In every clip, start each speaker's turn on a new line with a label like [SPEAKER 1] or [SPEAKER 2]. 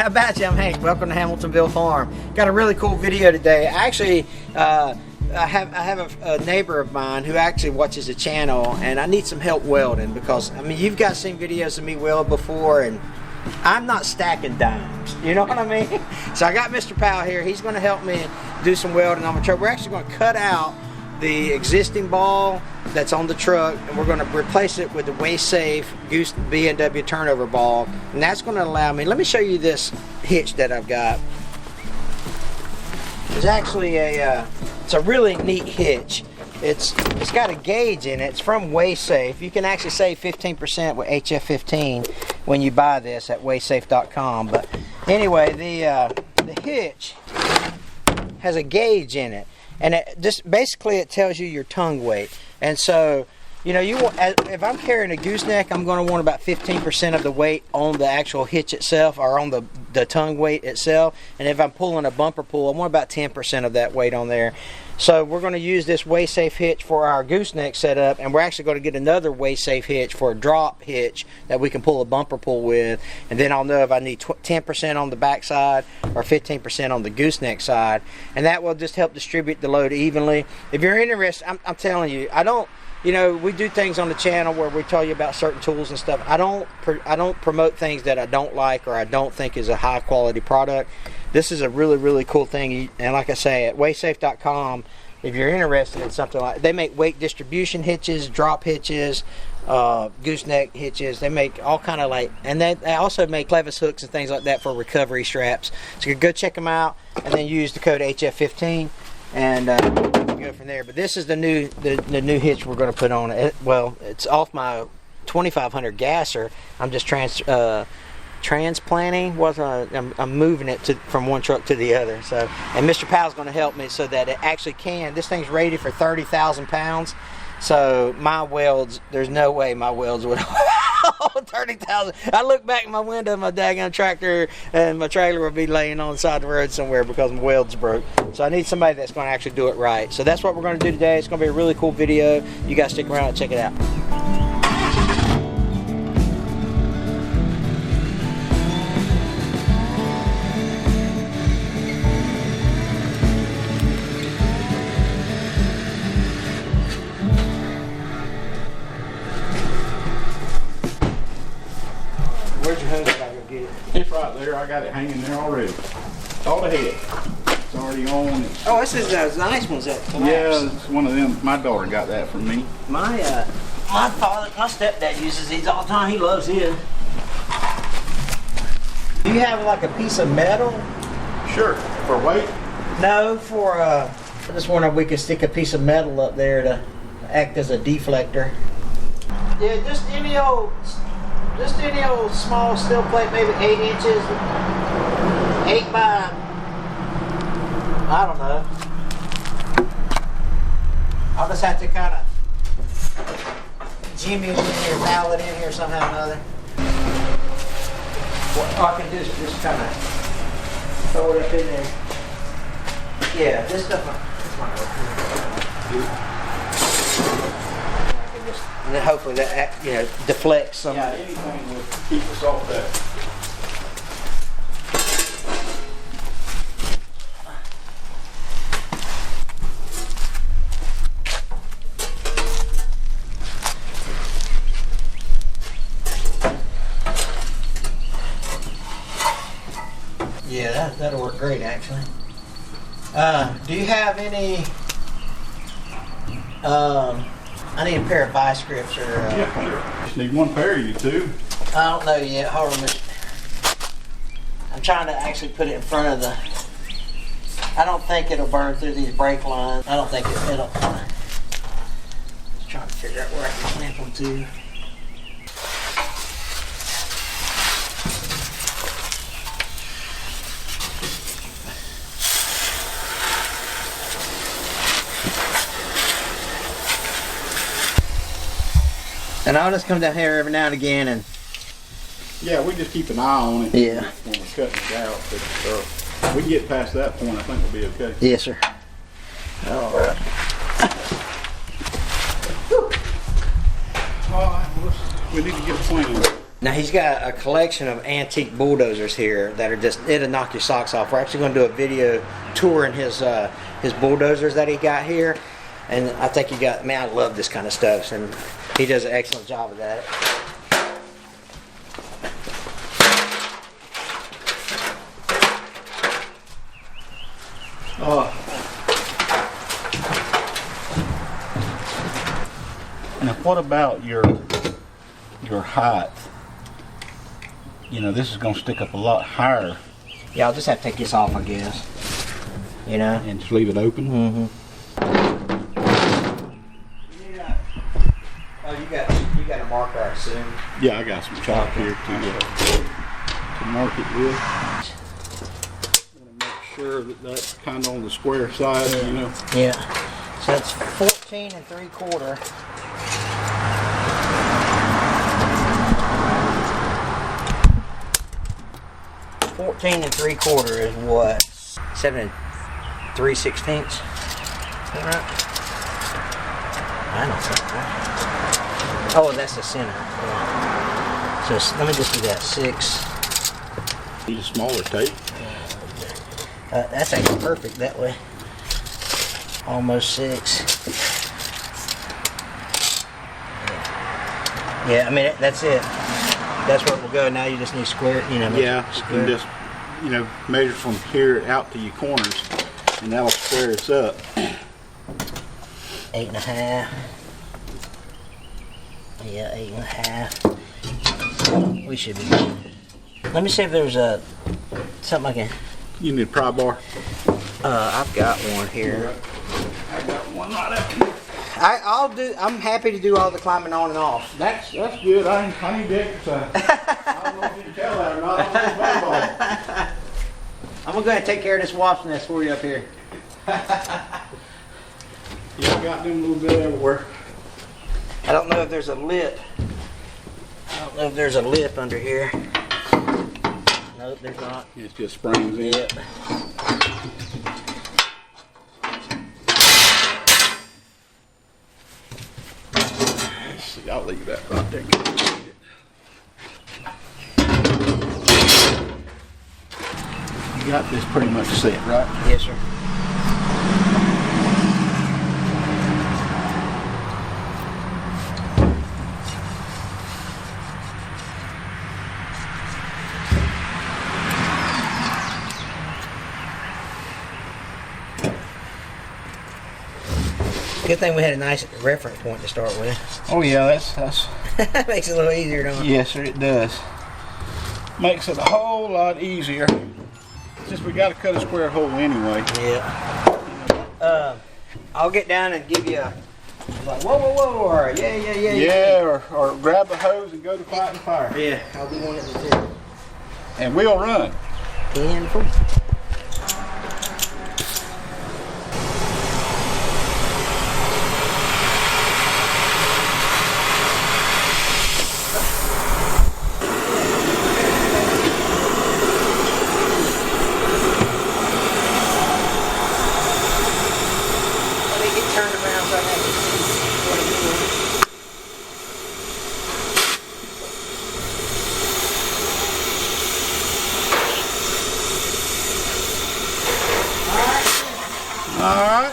[SPEAKER 1] How about you? I'm Hank. Welcome to Hamiltonville Farm. Got a really cool video today. Actually, I have a neighbor of mine who actually watches the channel, and I need some help welding because, I mean, you've guys seen videos of me weld before, and I'm not stacking dimes. You know what I mean? So I got Mr. Powell here. He's going to help me do some welding on my truck. We're actually going to cut out the existing ball that's on the truck, and we're going to replace it with the waste safe Goose B&W turnover ball, and that's going to allow me. Let me show you this hitch that I've got. It's actually it's a really neat hitch. It's got a gauge in it. It's from Waste Safe. You can actually save 15% with HF15 when you buy this at wastesafe.com. But anyway, the hitch has a gauge in it, and it just basically it tells you your tongue weight. And so, you know, if I'm carrying a gooseneck, I'm going to want about 15% of the weight on the actual hitch itself, or on the tongue weight itself. And if I'm pulling a bumper pull, I want about 10% of that weight on there. So we're going to use this waste safe hitch for our gooseneck setup, and we're actually going to get another waste safe hitch for a drop hitch that we can pull a bumper pull with, and then I'll know if I need 10% on the back side or 15% on the gooseneck side, and that will just help distribute the load evenly. If you're interested, I'm telling you, you know, we do things on the channel where we tell you about certain tools and stuff. I don't promote things that I don't like or I don't think is a high quality product. This is a really, really cool thing. And like I say, at wastesafe.com, if you're interested in something like, they make weight distribution hitches, drop hitches, gooseneck hitches. They make all kind of and they also make clevis hooks and things like that for recovery straps. So you can go check them out and then use the code HF15 and go from there. But this is the new hitch we're going to put on it. Well, it's off my 2500 gasser. I'm just transplanting. I'm moving it from one truck to the other. So, and Mr. Powell's going to help me so that it actually can. This thing's rated for 30,000 pounds. So my welds, there's no way my welds would hold 30,000. I look back in my window, my daggone tractor and my trailer will be laying on the side of the road somewhere because my welds broke. So I need somebody that's going to actually do it right. So that's what we're going to do today. It's going to be a really cool video. You guys stick around and check it out. Where's your hose? I gotta go get it.
[SPEAKER 2] It's right there. I got it hanging there already. It's all the head. It's already on.
[SPEAKER 1] Oh, this is those nice ones that collapse.
[SPEAKER 2] Yeah, it's one of them. My daughter got that from me.
[SPEAKER 1] My stepdad uses these all the time. He loves his. Do you have like a piece of metal?
[SPEAKER 2] Sure. For weight?
[SPEAKER 1] No, for I just wonder if we could stick a piece of metal up there to act as a deflector. Yeah, just any old small steel plate, maybe 8 inches, 8 by, I don't know. I'll just have to kind of jimmy it in here, nail it in here somehow or another. What I can do is just kind of throw it up in there. Yeah, this stuff might work. And then hopefully that, you know, deflects some.
[SPEAKER 2] Yeah, anything will keep us off that.
[SPEAKER 1] Yeah, that'll work great actually. Do you have any? I need a pair of vice grips or.
[SPEAKER 2] Yeah, sure. Just need one pair of you two.
[SPEAKER 1] I don't know yet. Hold on a minute. I'm trying to actually put it in front of the. I don't think it'll burn through these brake lines. I don't think it'll. Just trying to figure out where I can clamp them to. And I'll just come down here every now and again and...
[SPEAKER 2] Yeah, we just keep an eye on it.
[SPEAKER 1] Yeah.
[SPEAKER 2] When we're cutting it out. But, we can get past that point, I think we'll be okay.
[SPEAKER 1] Yes, sir. All right.
[SPEAKER 2] All right, we need to get a plan.
[SPEAKER 1] Now he's got a collection of antique bulldozers here that are just, it'll knock your socks off. We're actually going to do a video touring his bulldozers that he got here, and I think he got, man, I love this kind of stuff, and he does an excellent job of that.
[SPEAKER 2] Now, what about your height? You know, this is going to stick up a lot higher.
[SPEAKER 1] Yeah, I'll just have to take this off, I guess. You know?
[SPEAKER 2] And just leave it open?
[SPEAKER 1] Mm-hmm. Oh, you got a marker, I assume?
[SPEAKER 2] Yeah, I got some chalk here to mark it with. Want to make sure that that's kind of on the square side,
[SPEAKER 1] yeah.
[SPEAKER 2] You know?
[SPEAKER 1] Yeah. So it's 14 3/4. 14 3/4 is what? 7 3/16. Is that right? I don't think right. Oh, that's the center. Yeah. So let me just do that. 6.
[SPEAKER 2] Need a smaller tape.
[SPEAKER 1] That's actually perfect that way. Almost 6. Yeah, I mean that's it. That's where it will go. Now you just need square, you know.
[SPEAKER 2] Yeah,
[SPEAKER 1] square.
[SPEAKER 2] you can just, you know, measure from here out to your corners, and that'll square us up.
[SPEAKER 1] 8.5. Yeah, 8.5. We should be good. Let me see if there's something I can.
[SPEAKER 2] You need a pry bar?
[SPEAKER 1] I've got one here.
[SPEAKER 2] I got one right up here.
[SPEAKER 1] I'm happy to do all the climbing on and off.
[SPEAKER 2] That's good. I need to exercise. I don't know if you can tell that or not.
[SPEAKER 1] I'm gonna go ahead and take care of this wasp nest for you up here.
[SPEAKER 2] Yeah, I got them a little bit everywhere.
[SPEAKER 1] I don't know if there's a lip. I don't know if there's a lip under here. Nope, there's not.
[SPEAKER 2] It's just springs in.
[SPEAKER 1] Yep.
[SPEAKER 2] I'll leave that right there. You got this pretty much set, right?
[SPEAKER 1] Yes, sir. Good thing we had a nice reference point to start with.
[SPEAKER 2] Oh yeah, that's
[SPEAKER 1] That makes it a little easier, don't it?
[SPEAKER 2] yes, sir, it does. Makes it a whole lot easier. Since we got to cut a square hole anyway.
[SPEAKER 1] Yeah. I'll get down and give you a like whoa, or yeah.
[SPEAKER 2] Yeah, or grab the hose and go to fighting fire.
[SPEAKER 1] Yeah, I'll be one of the two.
[SPEAKER 2] And we'll run.
[SPEAKER 1] 10 4.
[SPEAKER 2] Alright.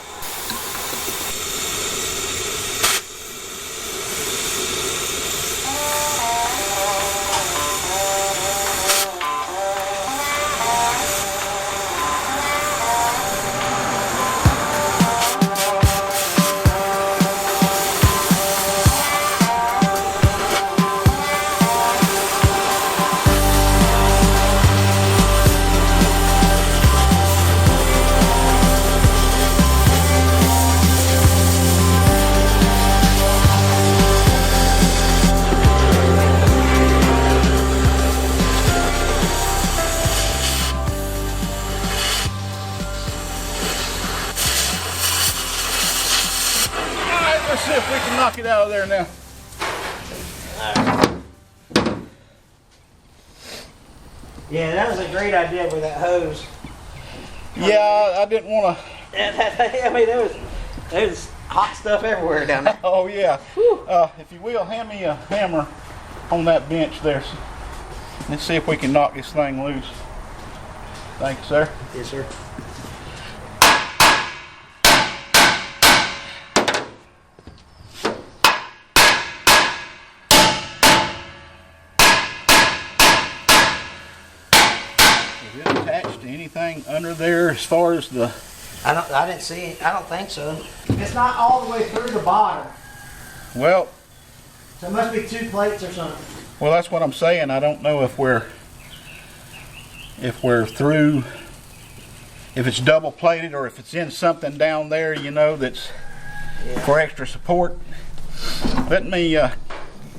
[SPEAKER 2] Let's see if we can knock it out of there now.
[SPEAKER 1] Yeah, that was a great idea with that hose.
[SPEAKER 2] Yeah, I didn't want to.
[SPEAKER 1] I mean, there was hot stuff everywhere down there.
[SPEAKER 2] Oh yeah. If you will, hand me a hammer. on that bench there. Let's see if we can knock this thing loose. Thank you, sir.
[SPEAKER 1] Yes, sir.
[SPEAKER 2] Is it attached to anything under there as far as the...
[SPEAKER 1] I didn't see it. I don't think so. It's not all the way through the bottom.
[SPEAKER 2] Well...
[SPEAKER 1] So it must be 2 plates or something.
[SPEAKER 2] Well, that's what I'm saying. I don't know if we're through, if it's double plated or if it's in something down there, you know, that's for extra support. Let me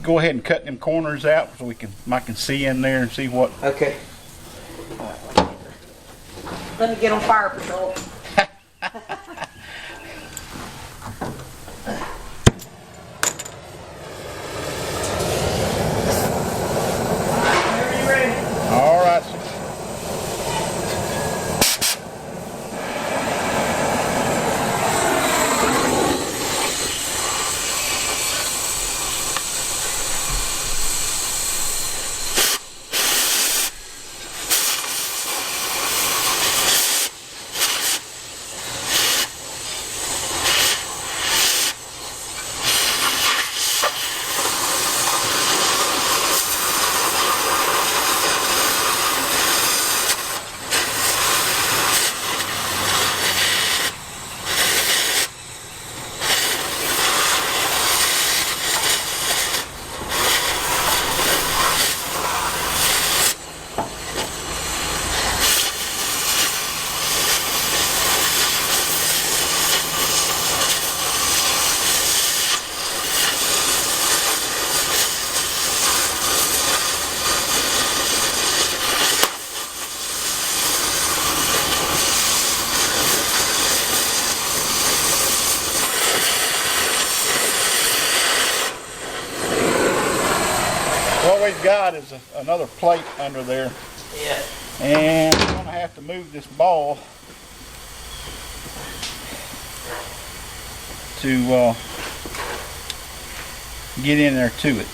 [SPEAKER 2] go ahead and cut them corners out so I can see in there and see what.
[SPEAKER 1] Okay. Let me get on fire patrol.
[SPEAKER 2] All right, sir. What we've got is another plate under there.
[SPEAKER 1] Yeah.
[SPEAKER 2] And we're going to have to move this ball to get in there to it.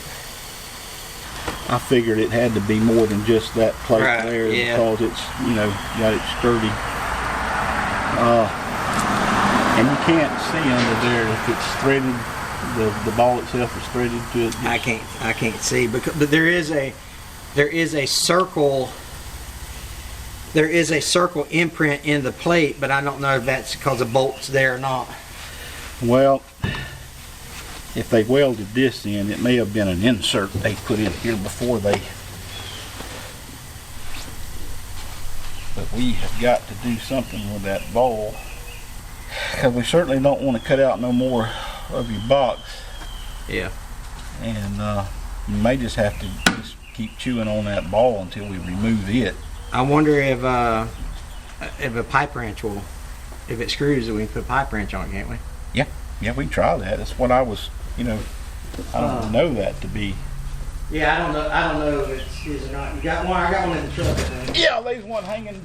[SPEAKER 2] I figured it had to be more than just that plate there because it's, you know, got it sturdy. And you can't see under there if it's threaded. The ball itself is threaded to it.
[SPEAKER 1] I can't see but there is a circle. There is a circle imprint in the plate, but I don't know if that's because the bolt's there or not.
[SPEAKER 2] Well, if they welded this in, it may have been an insert they put in here before they. But we have got to do something with that ball, because we certainly don't want to cut out no more of your box.
[SPEAKER 1] Yeah.
[SPEAKER 2] And you may just have to just keep chewing on that ball until we remove it.
[SPEAKER 1] I wonder if a pipe wrench will, if it screws, we can put a pipe wrench on it, can't we?
[SPEAKER 2] Yeah, we can try that. That's what I was, you know, I don't know that to be.
[SPEAKER 1] Yeah, I don't know if it is or not. You got one? I got one in the truck, I think.
[SPEAKER 2] Yeah, there's one hanging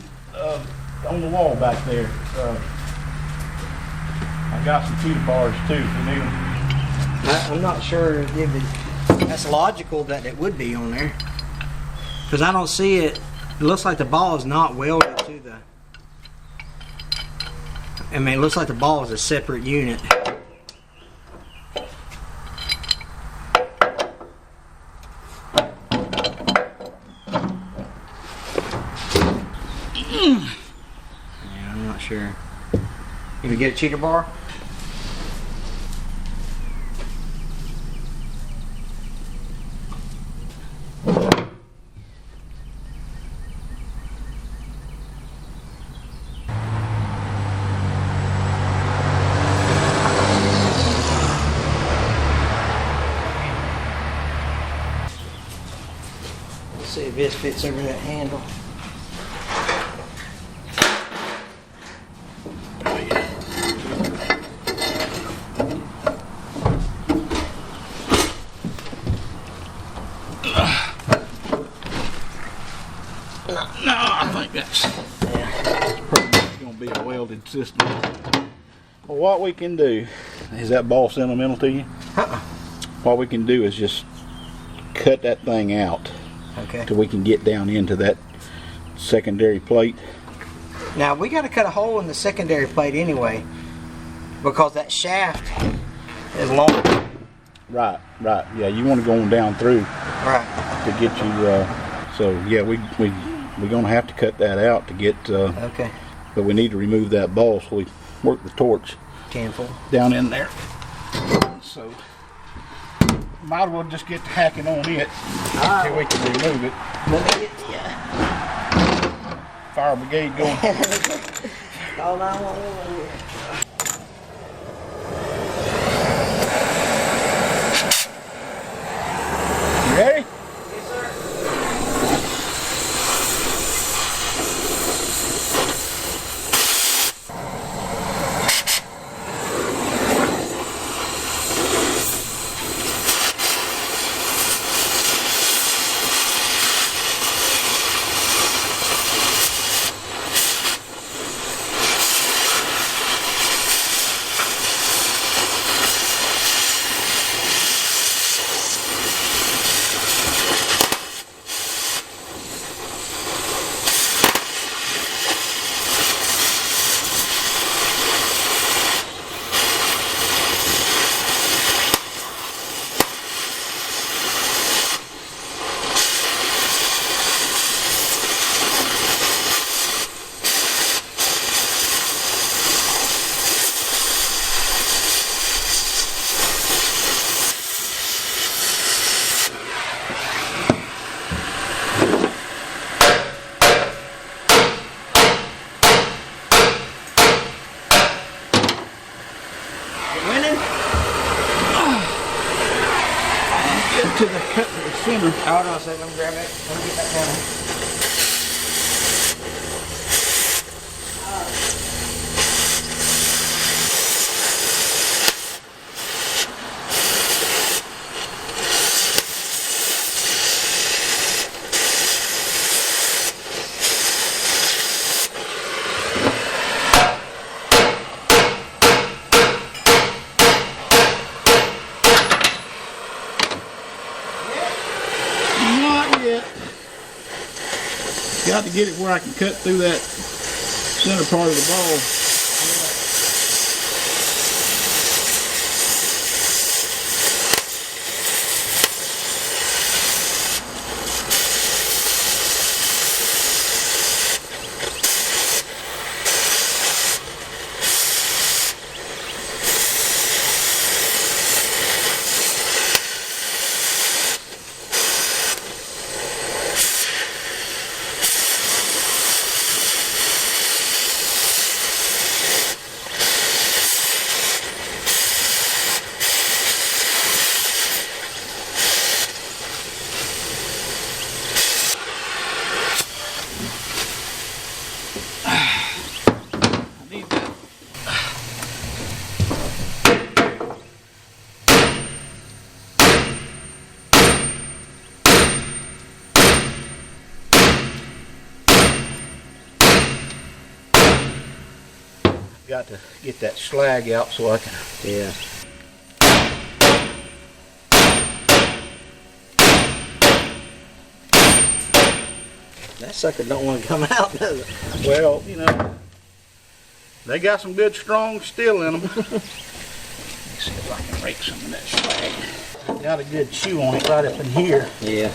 [SPEAKER 2] on the wall back there. I got some fuse bars too if you need them.
[SPEAKER 1] I'm not sure if that's logical that it would be on there, because I don't see it. It looks like the ball is not welded to the. I mean, it looks like the ball is a separate unit. Yeah, I'm not sure. Can we get a cheater bar? Let's see if this fits over that handle.
[SPEAKER 2] No, I think that's pretty much going to be a welded system. Well, what we can do, is that ball sentimental to you?
[SPEAKER 1] Uh-uh.
[SPEAKER 2] What we can do is just cut that thing out.
[SPEAKER 1] Okay.
[SPEAKER 2] So we can get down into that secondary plate.
[SPEAKER 1] Now we got to cut a hole in the secondary plate anyway, because that shaft is long.
[SPEAKER 2] Right. Yeah, you want to go on down through.
[SPEAKER 1] Right.
[SPEAKER 2] To get you. So yeah, we're gonna have to cut that out to get.
[SPEAKER 1] Okay.
[SPEAKER 2] But we need to remove that ball, so we work the torch.
[SPEAKER 1] 10-4.
[SPEAKER 2] Down in there. So might as well just get to hacking on it until we can remove it.
[SPEAKER 1] Let me get ya.
[SPEAKER 2] Fire brigade going.
[SPEAKER 1] Call 911.
[SPEAKER 2] You ready?
[SPEAKER 1] Yes, sir.
[SPEAKER 2] To the cut to the center.
[SPEAKER 1] Hold on a second, let me grab it. Let me get that down.
[SPEAKER 2] Got to get it where I can cut through that center part of the ball. Got to get that slag out so I can.
[SPEAKER 1] Yeah. That sucker don't want to come out, does it?
[SPEAKER 2] Well, you know, they got some good strong steel in them. Let me see if I can rake some of that slag. Got a good chew on it right up in here.
[SPEAKER 1] Yeah.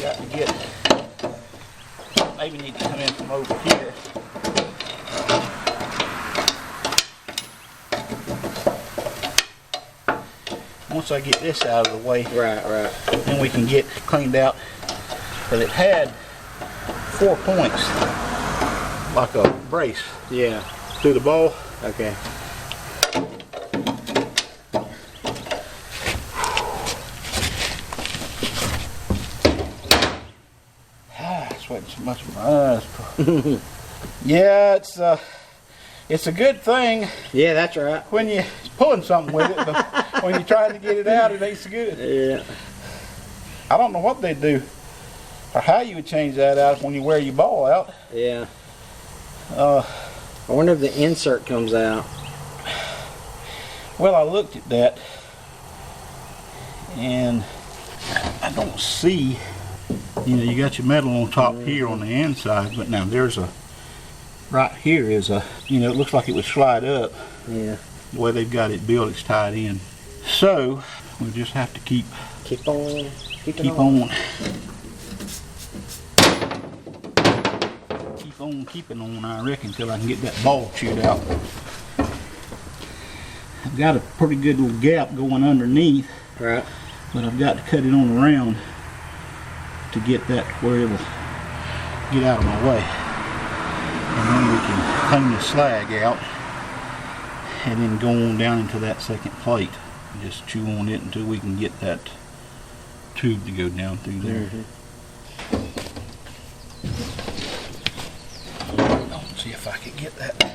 [SPEAKER 2] Got to get. Maybe need to come in from over here. Once I get this out of the way,
[SPEAKER 1] Right.
[SPEAKER 2] then we can get cleaned out. But it had 4 points, like a brace.
[SPEAKER 1] Yeah.
[SPEAKER 2] Through the ball.
[SPEAKER 1] Okay.
[SPEAKER 2] Sweating so much of my eyes. Yeah, it's a good thing.
[SPEAKER 1] Yeah, that's right.
[SPEAKER 2] When you're pulling something with it, but when you're trying to get it out, it ain't so good.
[SPEAKER 1] Yeah.
[SPEAKER 2] I don't know what they do or how you would change that out when you wear your ball out.
[SPEAKER 1] Yeah. I wonder if the insert comes out.
[SPEAKER 2] Well, I looked at that, and I don't see, you know, you got your metal on top here on the inside, but now there's a, right here is a, you know, it looks like it would slide up.
[SPEAKER 1] Yeah.
[SPEAKER 2] The way they've got it built, it's tied in. So we just have to keep
[SPEAKER 1] on
[SPEAKER 2] keeping on, I reckon, until I can get that ball chewed out. I've got a pretty good little gap going underneath,
[SPEAKER 1] right,
[SPEAKER 2] but I've got to cut it on around to get that where it will get out of my way. And then we can clean the slag out and then go on down into that second plate and just chew on it until we can get that tube to go down through there. Let's see if I can get that.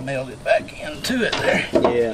[SPEAKER 2] Meld it back into it there.
[SPEAKER 1] Yeah.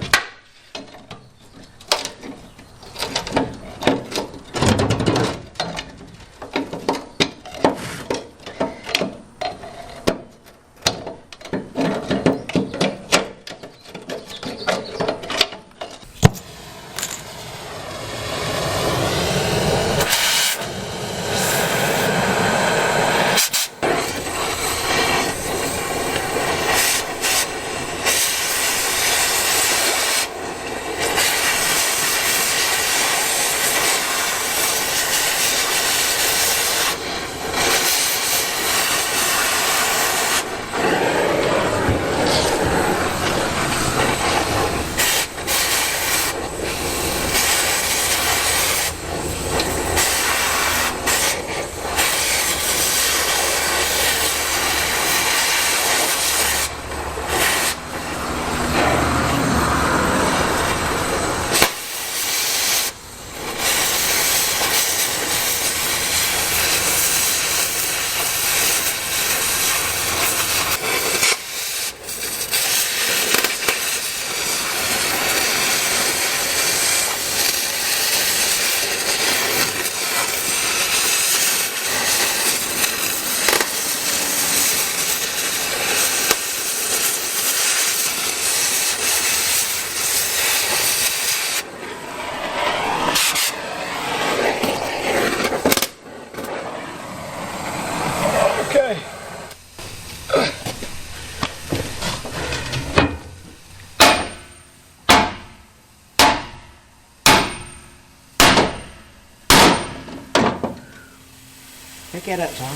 [SPEAKER 1] Pick that up, Tom.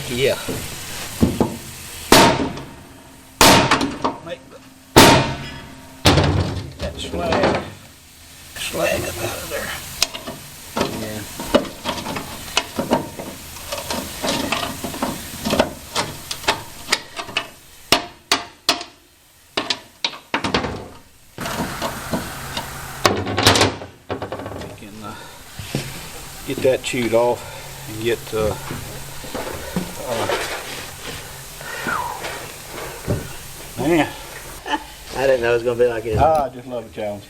[SPEAKER 2] Yeah. Make that slag up out of there.
[SPEAKER 1] Yeah.
[SPEAKER 2] Get that chewed off and get man.
[SPEAKER 1] I didn't know it was gonna be like this.
[SPEAKER 2] I just love a challenge.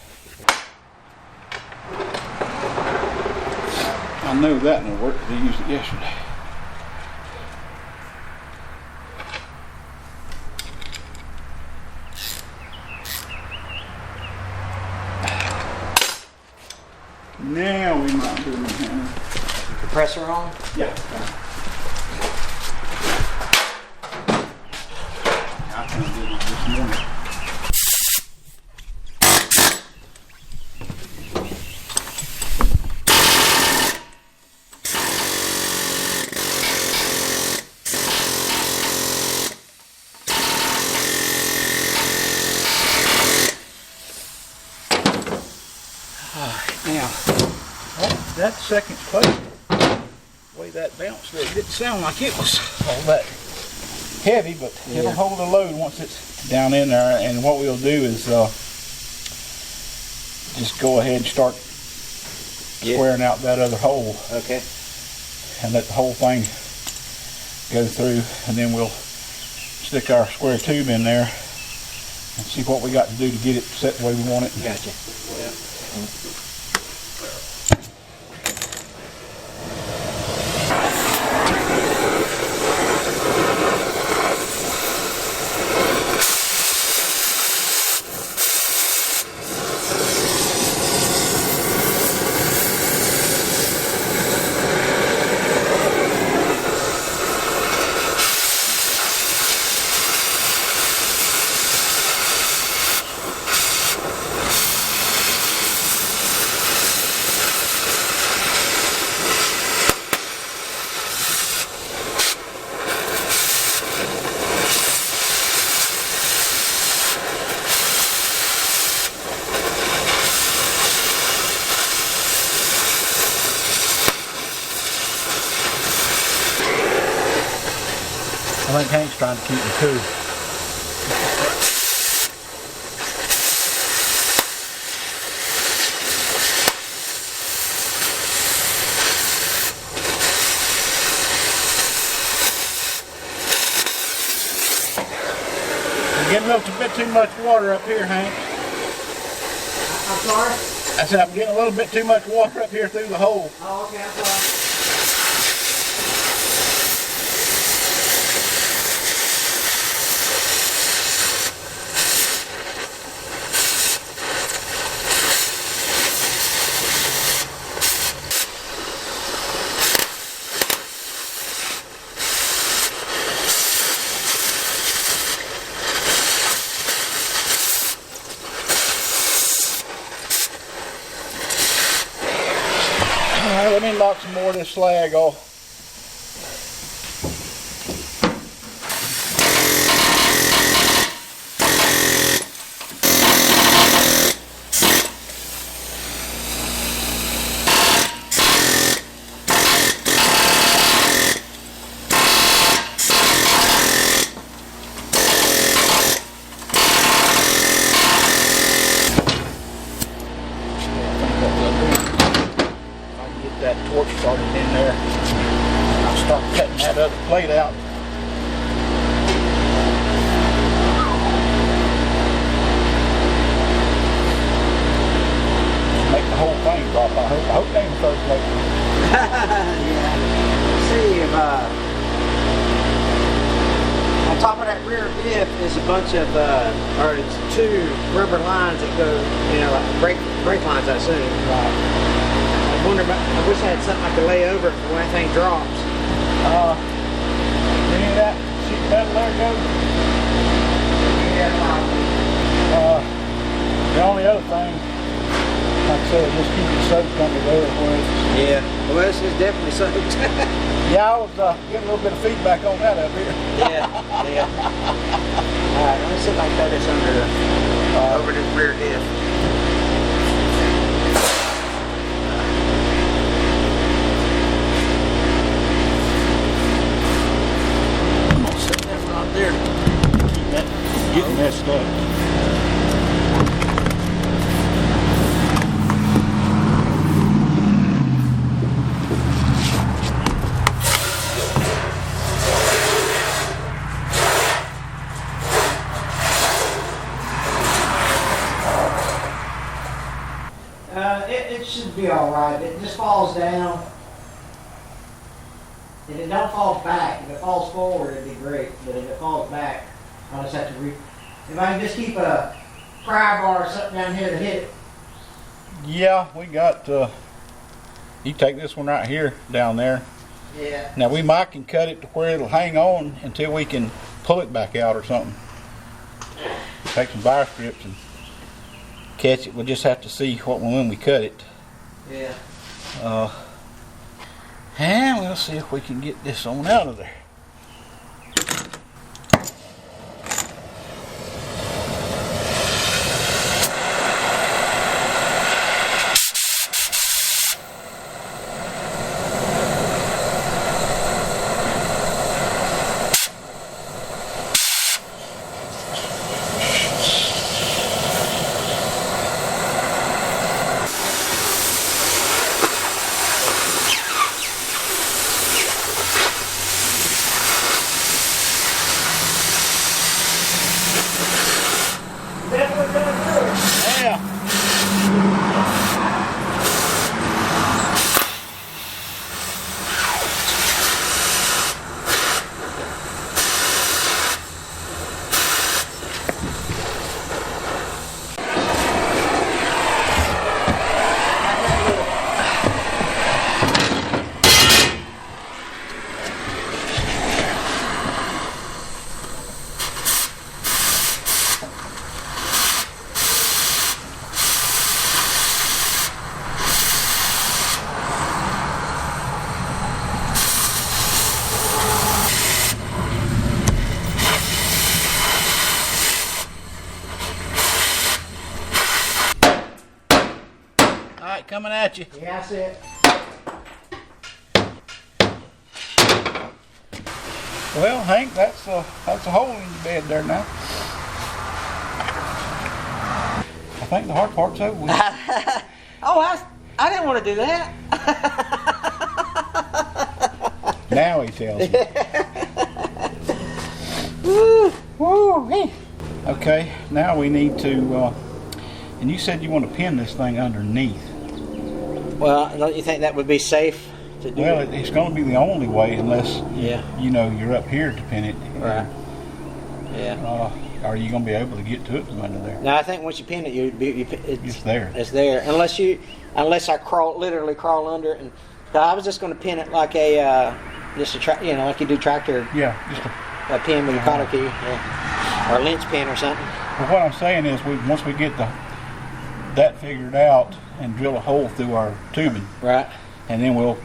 [SPEAKER 2] I know that one will work because I used it yesterday. Now we might do it.
[SPEAKER 1] Compressor on?
[SPEAKER 2] Yeah. I can do it this morning. Now, that second plate, the way that bounced there, it didn't sound like it was all that heavy, but it'll hold the load once it's down in there. And what we'll do is just go ahead and start squaring out that other hole.
[SPEAKER 1] Okay.
[SPEAKER 2] And let the whole thing go through, and then we'll stick our square tube in there and see what we got to do to get it set the way we want it.
[SPEAKER 1] Gotcha. Yeah.
[SPEAKER 2] I think Hank's trying to keep me cool. I'm getting a little bit too much water up here, Hank.
[SPEAKER 1] I'm sorry?
[SPEAKER 2] I said I'm getting a little bit too much water up here through the hole.
[SPEAKER 1] Oh, okay, I'm sorry.
[SPEAKER 2] Let me knock some more of this slag off. That torch started in there. I'll start cutting that other plate out. Make the whole thing drop. I hope they can third plate.
[SPEAKER 1] Yeah. See if on top of that rear diff is a bunch of or it's two rubber lines that go, you know, like brake lines, I assume.
[SPEAKER 2] Right.
[SPEAKER 1] I wonder about, I wish I had something I could lay over it when that thing drops.
[SPEAKER 2] Any of that sheet metal there goes?
[SPEAKER 1] Yeah, probably.
[SPEAKER 2] The only other thing, like I said, just keep it soaked under there where it's...
[SPEAKER 1] Yeah, well, it's definitely soaked.
[SPEAKER 2] Yeah, I was getting a little bit of feedback on that up here.
[SPEAKER 1] Yeah. Alright, let me see if I can throw this under the, over this rear diff.
[SPEAKER 2] There, keep that getting messed up.
[SPEAKER 1] It should be all right. It just falls down. If it don't fall back, if it falls forward, it'd be great. But if it falls back, I'll just have to if I can just keep a pry bar or something down here to hit it.
[SPEAKER 2] Yeah, we got, you take this one right here down there.
[SPEAKER 1] Yeah.
[SPEAKER 2] Now we might can cut it to where it'll hang on until we can pull it back out or something. Take some wire strips and catch it. We'll just have to see when we cut it.
[SPEAKER 1] Yeah.
[SPEAKER 2] And we'll see if we can get this on out of there. Coming at you.
[SPEAKER 1] Yeah, that's it.
[SPEAKER 2] Well, Hank, that's a hole in your bed there now. I think the hard part's over with.
[SPEAKER 1] Oh, I didn't want to do that.
[SPEAKER 2] Now he tells me.
[SPEAKER 1] Woo, woo.
[SPEAKER 2] Okay, now we need to, and you said you want to pin this thing underneath.
[SPEAKER 1] Well, don't you think that would be safe to do?
[SPEAKER 2] Well, it's going to be the only way unless,
[SPEAKER 1] yeah,
[SPEAKER 2] you know, you're up here to pin it.
[SPEAKER 1] Right. Yeah.
[SPEAKER 2] Are you going to be able to get to it from under there?
[SPEAKER 1] No, I think once you pin it,
[SPEAKER 2] It's there.
[SPEAKER 1] It's there. Unless I literally crawl under it. And I was just going to pin it like a like you do tractor.
[SPEAKER 2] Yeah, just
[SPEAKER 1] a pin with a cotter key, or a lynch pin or something.
[SPEAKER 2] Well, what I'm saying is, once we get that figured out and drill a hole through our tubing,
[SPEAKER 1] right,
[SPEAKER 2] and then we'll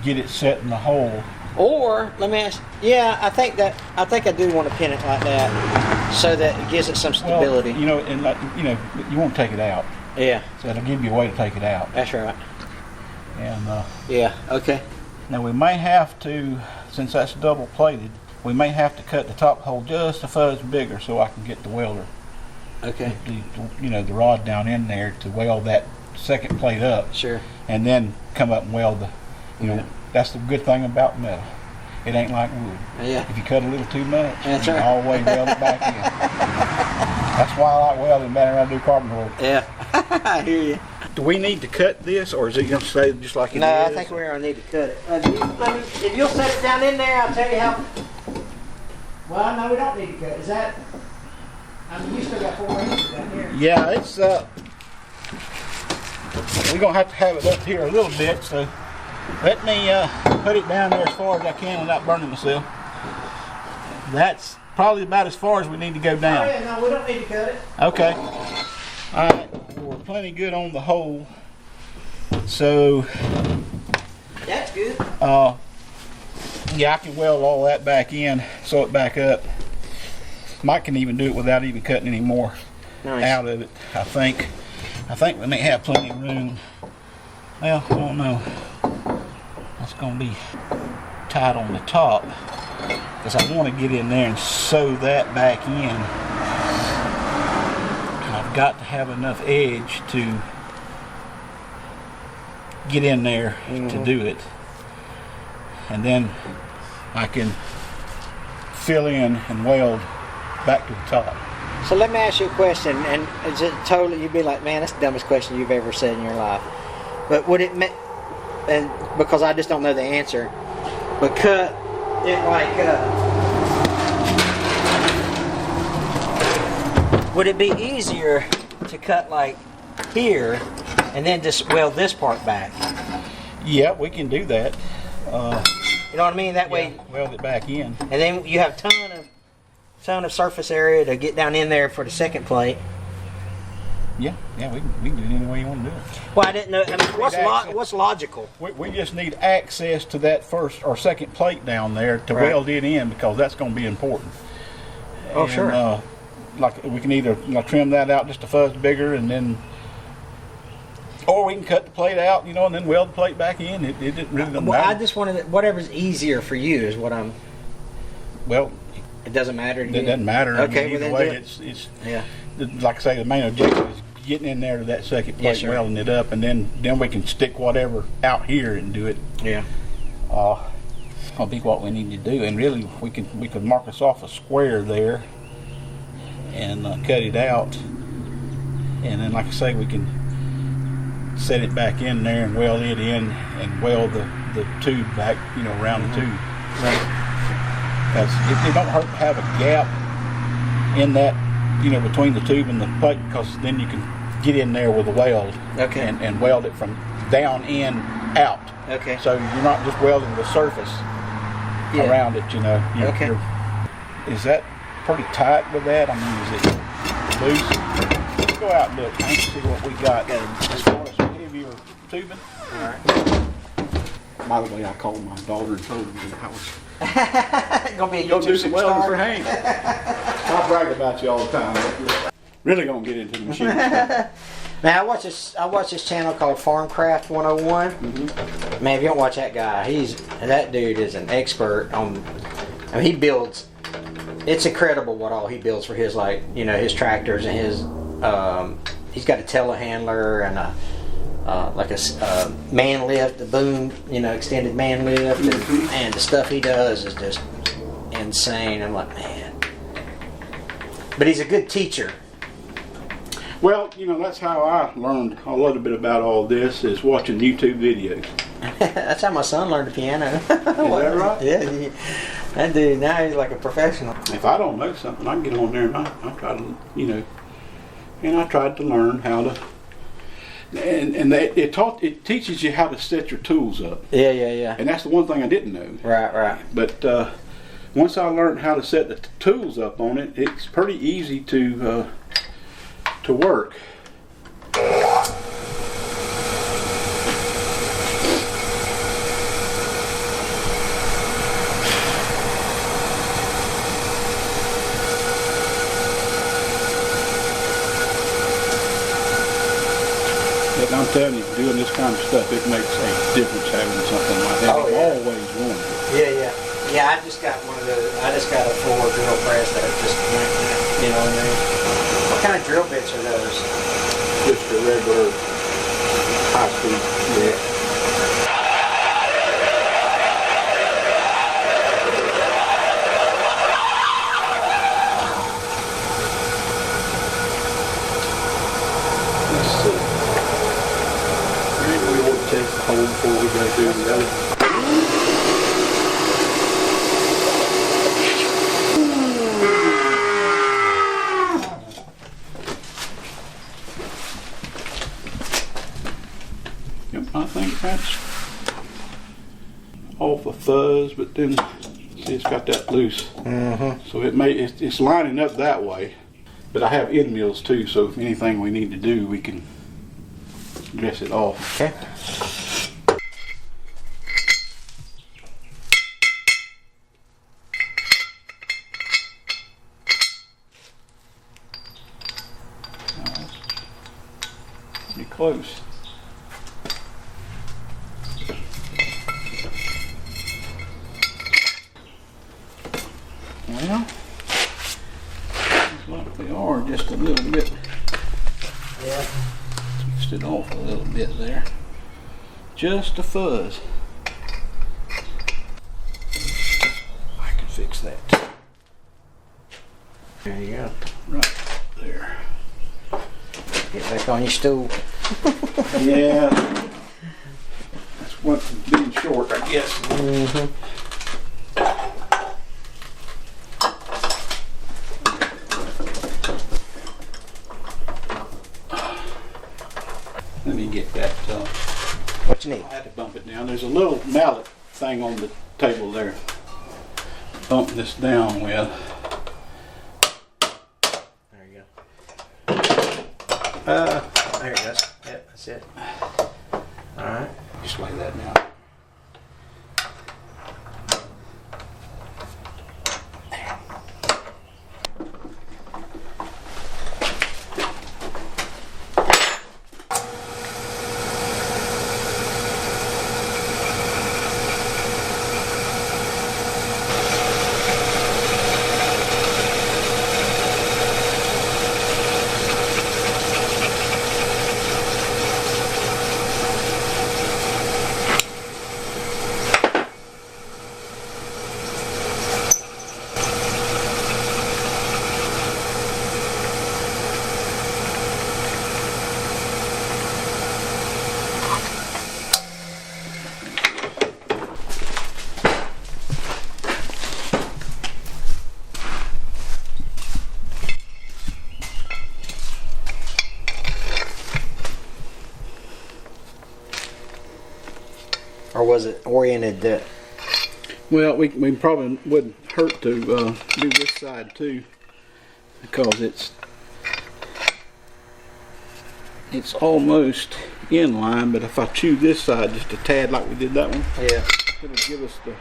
[SPEAKER 2] get it set in the hole.
[SPEAKER 1] Or let me ask. Yeah, I think I do want to pin it like that, so that it gives it some stability.
[SPEAKER 2] Well, you know, and you won't take it out.
[SPEAKER 1] Yeah.
[SPEAKER 2] So it'll give you a way to take it out.
[SPEAKER 1] That's right.
[SPEAKER 2] And
[SPEAKER 1] yeah. Okay.
[SPEAKER 2] now we may have to, since that's double plated, we may have to cut the top hole just a fuzz bigger so I can get the welder.
[SPEAKER 1] Okay.
[SPEAKER 2] The rod down in there to weld that second plate up.
[SPEAKER 1] Sure.
[SPEAKER 2] And then come up and weld that's the good thing about metal. It ain't like wood.
[SPEAKER 1] Yeah.
[SPEAKER 2] If you cut a little too much,
[SPEAKER 1] that's
[SPEAKER 2] you
[SPEAKER 1] right.
[SPEAKER 2] can always weld it back in. That's why I like welding better than I do carpenter work.
[SPEAKER 1] Yeah. I hear you.
[SPEAKER 2] Do we need to cut this, or is it going to stay just like it is?
[SPEAKER 1] No, I think we're going to need to cut it. If you'll set it down in there, I'll tell you how. Well, no, we don't need to cut. Is that? I mean, you still got 4 inches down here.
[SPEAKER 2] Yeah, it's we're going to have it up here a little bit, so let me put it down there as far as I can without burning myself. That's probably about as far as we need to go down.
[SPEAKER 1] Oh, yeah, no, we don't need to cut it.
[SPEAKER 2] Okay. All right. We're plenty good on the hole. So,
[SPEAKER 1] that's good.
[SPEAKER 2] Yeah, I can weld all that back in, sew it back up. Mike can even do it without even cutting any more out of it. I think we may have plenty of room. Well, I don't know. That's going to be tight on the top because I want to get in there and sew that back in. And I've got to have enough edge to get in there to do it. And then I can fill in and weld back to the top.
[SPEAKER 1] So let me ask you a question, and is it totally, you'd be like, man, that's the dumbest question you've ever said in your life. But would it, and because I just don't know the answer, but cut it like, would it be easier to cut like here and then just weld this part back?
[SPEAKER 2] Yeah, we can do that.
[SPEAKER 1] You know what I mean? That way,
[SPEAKER 2] weld it back in.
[SPEAKER 1] And then you have ton of surface area to get down in there for the second plate.
[SPEAKER 2] Yeah, we can do it any way you want to do it.
[SPEAKER 1] Well, I didn't know. I mean, what's logical?
[SPEAKER 2] We just need access to that first or second plate down there to weld it in, because that's going to be important.
[SPEAKER 1] Oh, sure.
[SPEAKER 2] Like we can either trim that out just a fuzz bigger, and then, or we can cut the plate out, and then weld the plate back in. It really doesn't matter.
[SPEAKER 1] I just wanted whatever's easier for you is what I'm.
[SPEAKER 2] Well,
[SPEAKER 1] it doesn't matter to you.
[SPEAKER 2] It doesn't matter.
[SPEAKER 1] Okay,
[SPEAKER 2] I mean, either way, it's
[SPEAKER 1] yeah.
[SPEAKER 2] Like I say, the main objective is getting in there to that second plate, welding it up, and then we can stick whatever out here and do it.
[SPEAKER 1] Yeah.
[SPEAKER 2] That'll be what we need to do, and really we could mark us off a square there and cut it out, and then like I say, we can set it back in there and weld it in and weld the tube back, around the tube.
[SPEAKER 1] Right.
[SPEAKER 2] Because it don't hurt to have a gap in that, between the tube and the plate, because then you can get in there with a weld.
[SPEAKER 1] Okay.
[SPEAKER 2] And weld it from down in out.
[SPEAKER 1] Okay.
[SPEAKER 2] So you're not just welding the surface around it,
[SPEAKER 1] Okay.
[SPEAKER 2] Is that pretty tight with that? I mean, is it loose? Let's go out and look and see what we got as far as some heavier tubing.
[SPEAKER 1] All right.
[SPEAKER 2] By the way, I called my daughter and told her that I was
[SPEAKER 1] gonna be a
[SPEAKER 2] go do
[SPEAKER 1] YouTube
[SPEAKER 2] some welding
[SPEAKER 1] star.
[SPEAKER 2] for Hank. I brag about you all the time. Really gonna get into the machine.
[SPEAKER 1] Man, I watch this channel called Farmcraft 101.
[SPEAKER 2] Mm-hmm.
[SPEAKER 1] Man, if you don't watch that guy, that dude is an expert on. I mean, he builds. It's incredible what all he builds for his, like, you know, his tractors and his. He's got a telehandler and a man lift, the boom, you know, extended man lift, and the stuff he does is just insane. I'm like, man. But he's a good teacher.
[SPEAKER 2] Well, you know, that's how I learned a little bit about all this, is watching YouTube videos.
[SPEAKER 1] That's how my son learned the piano.
[SPEAKER 2] Is that right?
[SPEAKER 1] Yeah, that dude, now he's like a professional.
[SPEAKER 2] If I don't know something, I can get on there and I try to, you know, and I tried to learn how to, and it teaches you how to set your tools up.
[SPEAKER 1] Yeah.
[SPEAKER 2] And that's the one thing I didn't know.
[SPEAKER 1] Right.
[SPEAKER 2] But once I learned how to set the tools up on it, it's pretty easy to work. But I'm telling you, doing this kind of stuff, it makes a difference having something like that.
[SPEAKER 1] Oh,
[SPEAKER 2] I've
[SPEAKER 1] yeah.
[SPEAKER 2] always wanted it.
[SPEAKER 1] Yeah, I just got one of those. I just got a 4 drill press that just went, you know what I mean? What kind of drill bits are those?
[SPEAKER 2] Just a regular high speed. Yeah. Let's see. Maybe we want to test the hole before we go do the other. I think that's off a fuzz, but then see, it's got that loose.
[SPEAKER 1] Mm-hmm.
[SPEAKER 2] So it's lining up that way. But I have end mills too, so if anything we need to do, we can dress it off.
[SPEAKER 1] Okay.
[SPEAKER 2] Pretty close. Well, looks like they are just a little bit.
[SPEAKER 1] Yeah.
[SPEAKER 2] Twist it off a little bit there. Just a fuzz. I can fix that.
[SPEAKER 1] There you go.
[SPEAKER 2] Right there.
[SPEAKER 1] Get back on your stool.
[SPEAKER 2] Yeah. That's what's being short, I guess.
[SPEAKER 1] Mm-hmm.
[SPEAKER 2] Let me get that.
[SPEAKER 1] What you need?
[SPEAKER 2] I had to bump it down. There's a little mallet thing on the table there. Bump this down with.
[SPEAKER 1] There you go. There it goes. Yep, that's it. Alright.
[SPEAKER 2] Just lay that down.
[SPEAKER 1] Or was it oriented to...
[SPEAKER 2] Well, we probably wouldn't hurt to do this side too, because it's almost in line. But if I chew this side just a tad, like we did that one,
[SPEAKER 1] Yeah.
[SPEAKER 2] it'll give us the.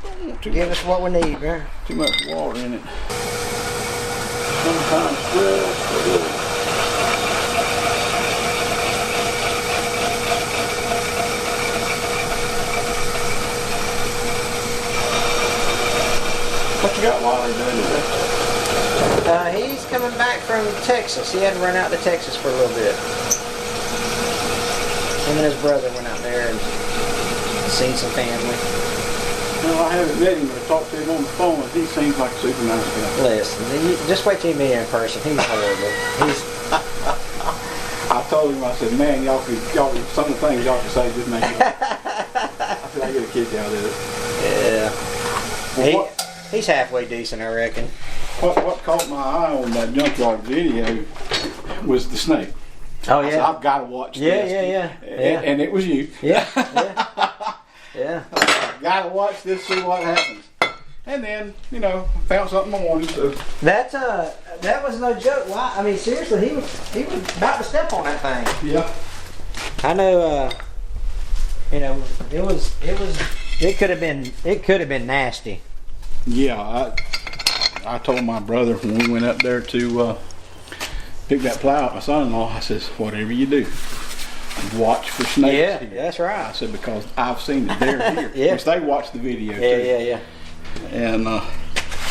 [SPEAKER 2] Don't want
[SPEAKER 1] Give us what we need, man.
[SPEAKER 2] too much water in it. Sometimes just a little. What you got Wally doing today?
[SPEAKER 1] He's coming back from Texas. He had to run out to Texas for a little bit. Him and his brother went out there and seen some family.
[SPEAKER 2] No, I haven't met him, but I talked to him on the phone, and he seems like a super nice guy.
[SPEAKER 1] Listen, just wait till you meet him in person. He's horrible.
[SPEAKER 2] I told him, I said, man, y'all some of the things y'all can say just make it. I said, I get a kick out of it.
[SPEAKER 1] Yeah.
[SPEAKER 2] Well,
[SPEAKER 1] He's halfway decent, I reckon.
[SPEAKER 2] What caught my eye on that junkyard video was the snake.
[SPEAKER 1] Oh, yeah.
[SPEAKER 2] I said, I've got to watch this.
[SPEAKER 1] Yeah.
[SPEAKER 2] And it was you.
[SPEAKER 1] Yeah. Yeah.
[SPEAKER 2] Got to watch this, see what happens. And then, found something I wanted to.
[SPEAKER 1] That was no joke. Why? I mean, seriously, he was about to step on that thing.
[SPEAKER 2] Yeah.
[SPEAKER 1] I know. It could have been nasty.
[SPEAKER 2] Yeah, I told my brother when we went up there to pick that plow up, my son-in-law, I says, whatever you do, watch for snakes.
[SPEAKER 1] Yeah,
[SPEAKER 2] here.
[SPEAKER 1] that's right.
[SPEAKER 2] I said, because I've seen it. They're here.
[SPEAKER 1] Yeah.
[SPEAKER 2] Which they watched the video too.
[SPEAKER 1] Yeah.
[SPEAKER 2] And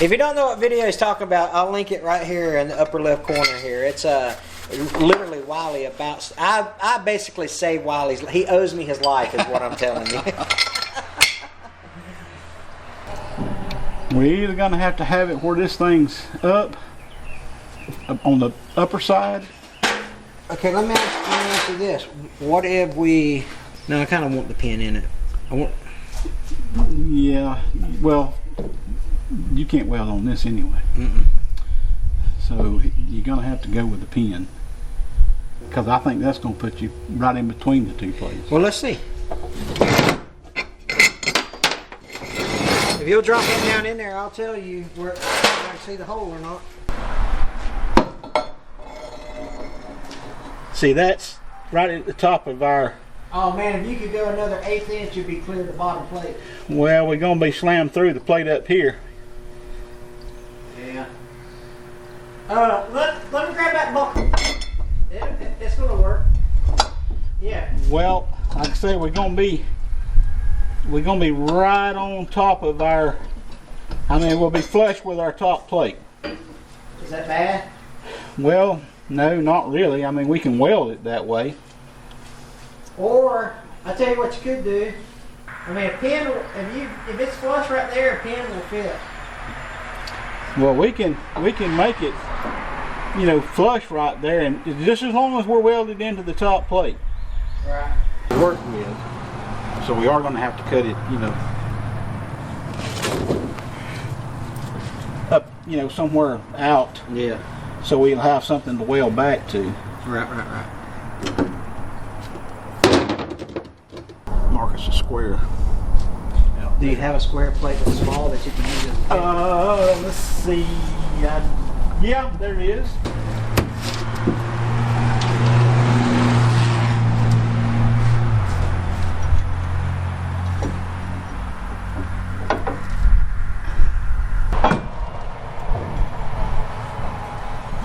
[SPEAKER 1] if you don't know what video he's talking about, I'll link it right here in the upper left corner here. It's literally Wiley about. I basically saved Wiley's. He owes me his life, is what I'm telling you.
[SPEAKER 2] we're either going to have it where this thing's up on the upper side.
[SPEAKER 1] Okay, let me ask you this. What if we... No, I kind of want the pin in it.
[SPEAKER 2] Yeah, well, you can't weld on this anyway. So you're going to have to go with the pin. Because I think that's going to put you right in between the two plates.
[SPEAKER 1] Well, let's see. If you'll drop that down in there, I'll tell you where I can see the hole or not.
[SPEAKER 2] See, that's right at the top of our...
[SPEAKER 1] Oh man, if you could go another 1/8 inch, you'd be clear of the bottom plate.
[SPEAKER 2] Well, we're going to be slammed through the plate up here.
[SPEAKER 1] Yeah. Let me grab that buckle. It's going to work. Yeah.
[SPEAKER 2] Well, like I said, we're going to be right on top of our... we'll be flush with our top plate.
[SPEAKER 1] Is that bad?
[SPEAKER 2] Well, no, not really. We can weld it that way.
[SPEAKER 1] Or, I'll tell you what you could do. A pin, if it's flush right there, a pin will fit.
[SPEAKER 2] Well, we can make it, flush right there, and just as long as we're welded into the top plate.
[SPEAKER 1] Right.
[SPEAKER 2] Work with. So we are going to have to cut it, up, somewhere out.
[SPEAKER 1] Yeah.
[SPEAKER 2] So we'll have something to weld back to.
[SPEAKER 1] Right.
[SPEAKER 2] Mark us a square.
[SPEAKER 1] Do you have a square plate that's small that you can use as a pin?
[SPEAKER 2] Let's see. Yeah, there it is.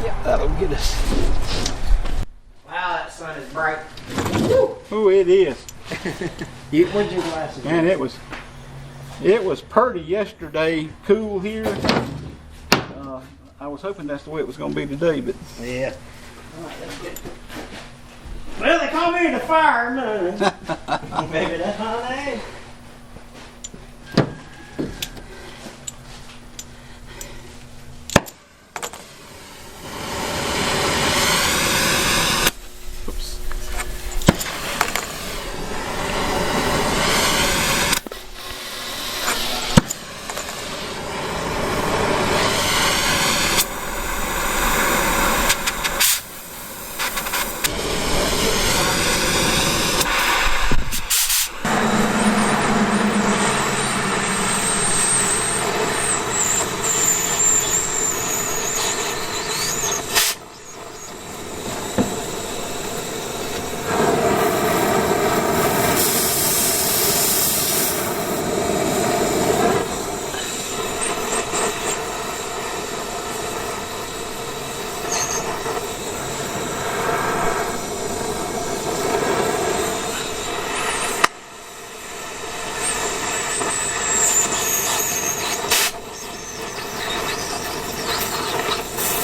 [SPEAKER 2] Yeah, that'll get us.
[SPEAKER 1] Wow, that sun is bright.
[SPEAKER 2] Oh, it is.
[SPEAKER 1] Where'd your glasses?
[SPEAKER 2] Man, it was pretty yesterday, cool here. I was hoping that's the way it was going to be today, but
[SPEAKER 1] Yeah. Well, they call me the fireman. Maybe that's my name.
[SPEAKER 2] oops.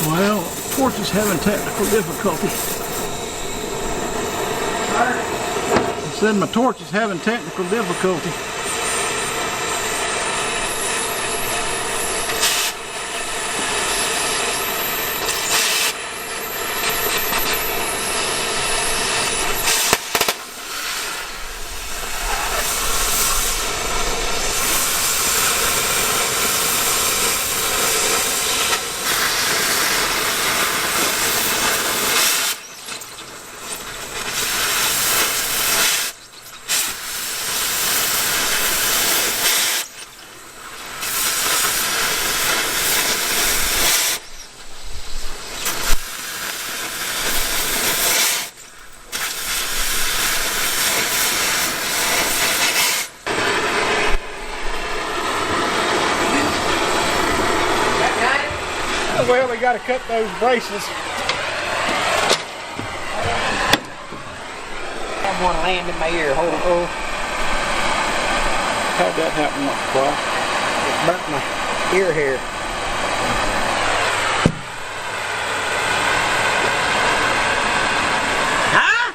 [SPEAKER 2] Well, torch is having technical difficulty. I said my torch is having technical difficulty. Well, we got to cut those braces.
[SPEAKER 1] I have one land in my ear. Hold on. Oh,
[SPEAKER 2] How'd that happen once before?
[SPEAKER 1] it burnt my ear hair. Huh?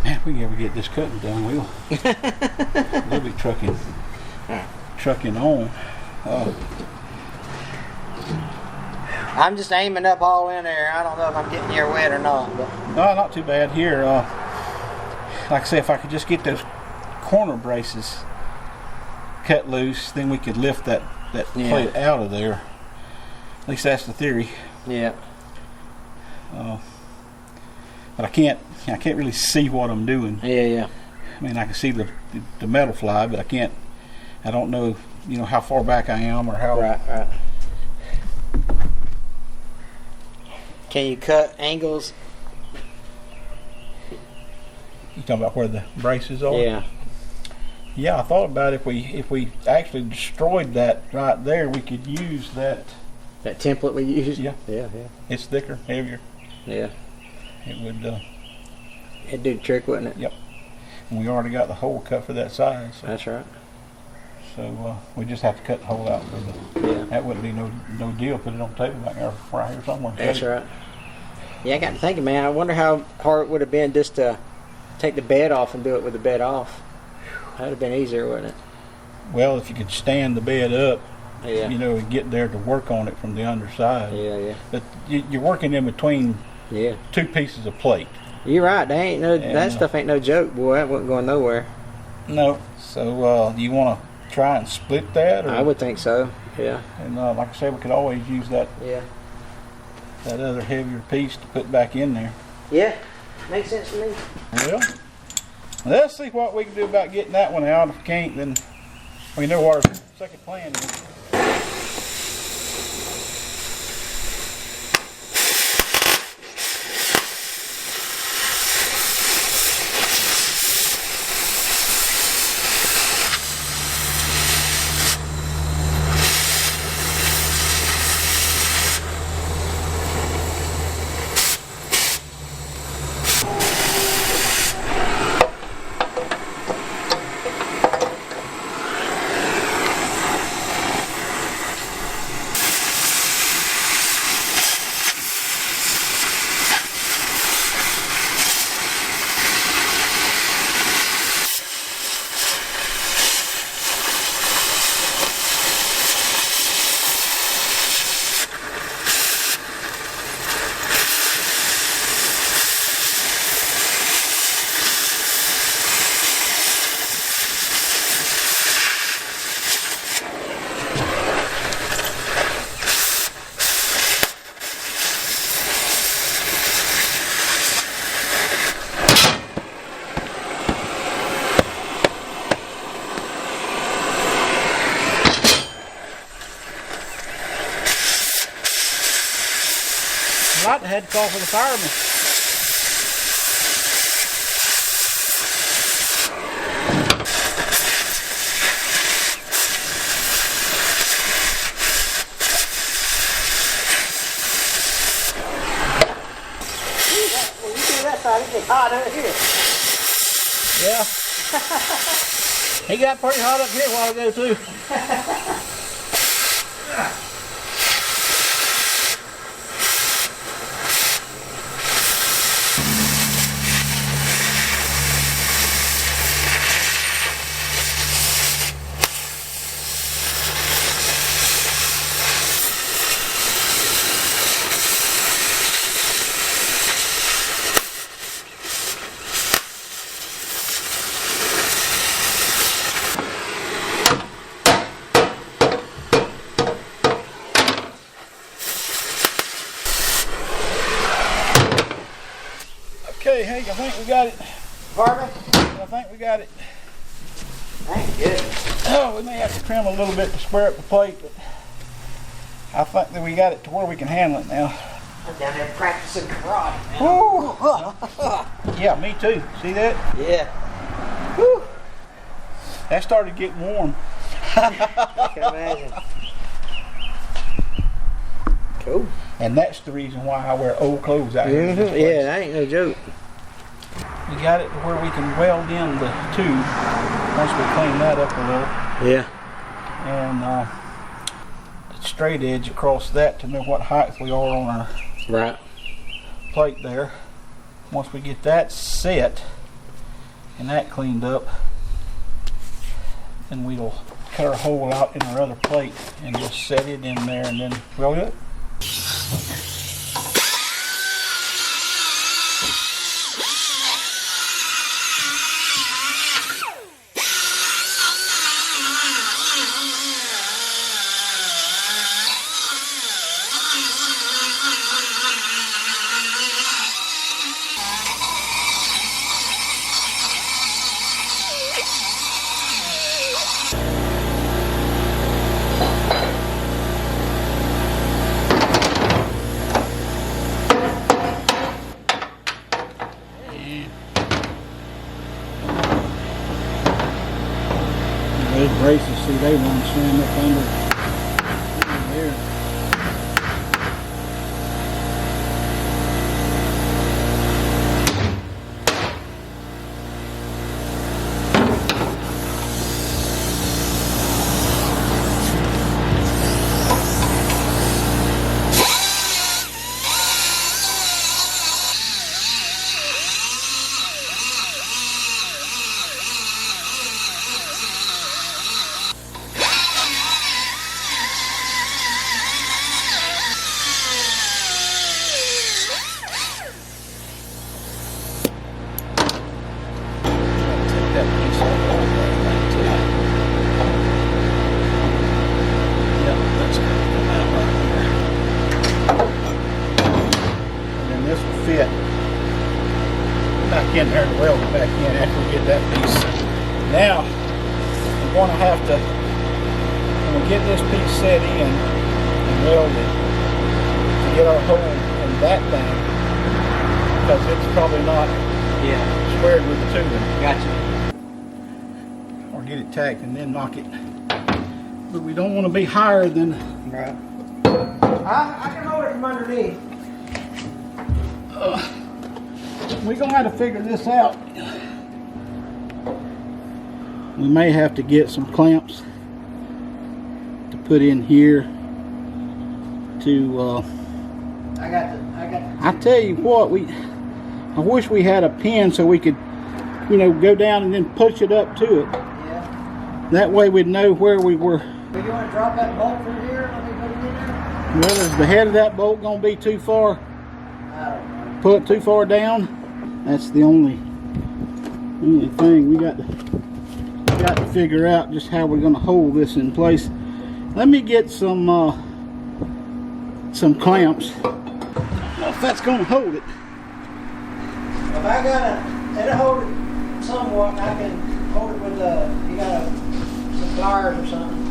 [SPEAKER 2] Man, if we ever get this cutting done, we'll be trucking on.
[SPEAKER 1] I'm just aiming up all in there. I don't know if I'm getting your wet or not. But.
[SPEAKER 2] No, not too bad here. Like I say, if I could just get those corner braces cut loose, then we could lift that plate out of there. At least that's the theory.
[SPEAKER 1] Yeah.
[SPEAKER 2] But I can't really see what I'm doing.
[SPEAKER 1] Yeah.
[SPEAKER 2] I mean, I can see the metal fly, but I don't know, how far back I am or how.
[SPEAKER 1] Right. Can you cut angles?
[SPEAKER 2] You talking about where the braces are?
[SPEAKER 1] Yeah.
[SPEAKER 2] Yeah, I thought about if we actually destroyed that right there, we could use that.
[SPEAKER 1] That template we used?
[SPEAKER 2] Yeah.
[SPEAKER 1] Yeah.
[SPEAKER 2] It's thicker, heavier.
[SPEAKER 1] Yeah.
[SPEAKER 2] It would.
[SPEAKER 1] It'd do the trick, wouldn't it?
[SPEAKER 2] Yep. And we already got the hole cut for that size. So,
[SPEAKER 1] That's right.
[SPEAKER 2] So we just have to cut the hole out for the.
[SPEAKER 1] Yeah.
[SPEAKER 2] That wouldn't be no deal. Put it on the table back there, right here somewhere.
[SPEAKER 1] That's right. Yeah, I got to thinking, man. I wonder how hard it would have been just to take the bed off and do it with the bed off. That'd have been easier, wouldn't it?
[SPEAKER 2] Well, if you could stand the bed up,
[SPEAKER 1] Yeah.
[SPEAKER 2] and get there to work on it from the underside.
[SPEAKER 1] Yeah.
[SPEAKER 2] But you're working in between
[SPEAKER 1] Yeah.
[SPEAKER 2] two pieces of plate.
[SPEAKER 1] You're right. That stuff ain't no joke, boy. That wasn't going nowhere.
[SPEAKER 2] No. So do you want to try and split that? Or,
[SPEAKER 1] I would think so. Yeah.
[SPEAKER 2] And like I said, we could always use that other heavier piece to put back in there.
[SPEAKER 1] Yeah. Makes sense to me.
[SPEAKER 2] Well, let's see what we can do about getting that one out. If we can't, then we know what our second plan is. hot, I had to call for the fireman.
[SPEAKER 1] When you do that side, it gets hot over here.
[SPEAKER 2] Yeah. He got pretty hot up here a while ago too. Okay, Hank, I think we got it.
[SPEAKER 1] Pardon me?
[SPEAKER 2] I think we got it.
[SPEAKER 1] Thank goodness.
[SPEAKER 2] Oh, we may have to trim a little bit to square up the plate, but I think that we got it to where we can handle it now.
[SPEAKER 1] I'm down there practicing karate, man.
[SPEAKER 2] Woo! Yeah, me too. See that?
[SPEAKER 1] Yeah.
[SPEAKER 2] Woo! That started getting warm.
[SPEAKER 1] I can imagine. Cool.
[SPEAKER 2] And that's the reason why I wear old clothes out here.
[SPEAKER 1] Yeah, that ain't no joke.
[SPEAKER 2] We got it to where we can weld in the tube once we clean that up a little.
[SPEAKER 1] Yeah.
[SPEAKER 2] And the straight edge across that to know what height we are on our plate there. Once we get that set and that cleaned up, then we'll cut our hole out in our other plate and just set it in there and then weld it. Those braces, see, they want to slam up under there. Back in there and weld it back in after we get that piece. Now we're going to have to, when we get this piece set in and welded, to get our hole in that thing, because it's probably not squared with the tubing.
[SPEAKER 1] Gotcha.
[SPEAKER 2] Or get it tacked and then knock it. But we don't want to be higher than.
[SPEAKER 1] Right. I can hold it from underneath.
[SPEAKER 2] We're going to have to figure this out. We may have to get some clamps to put in here to I tell you what, I wish we had a pin so we could, go down and then push it up to it.
[SPEAKER 1] Yeah.
[SPEAKER 2] That way we'd know where we were.
[SPEAKER 1] Do you want to drop that bolt through here? Let me put it in there?
[SPEAKER 2] Well, is the head of that bolt going to be too far?
[SPEAKER 1] I don't know.
[SPEAKER 2] Put too far down? That's the only thing we got to figure out, just how we're going to hold this in place. Let me get some clamps. I don't know if that's going to hold it.
[SPEAKER 1] If I it'll hold it somewhat. I can hold it with you got some pliers or something.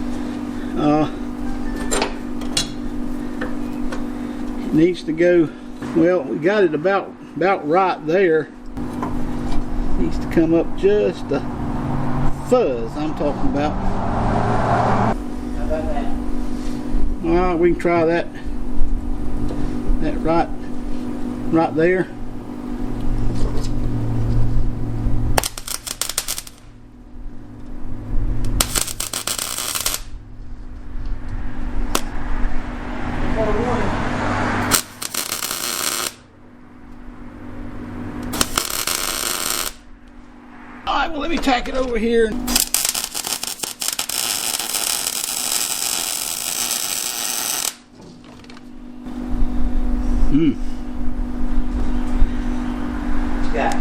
[SPEAKER 2] It needs to go Well, we got it about right there. Needs to come up just a fuzz, I'm talking about.
[SPEAKER 1] How about that?
[SPEAKER 2] Alright, we can try that. That right there. Alright, well let me tack it over here.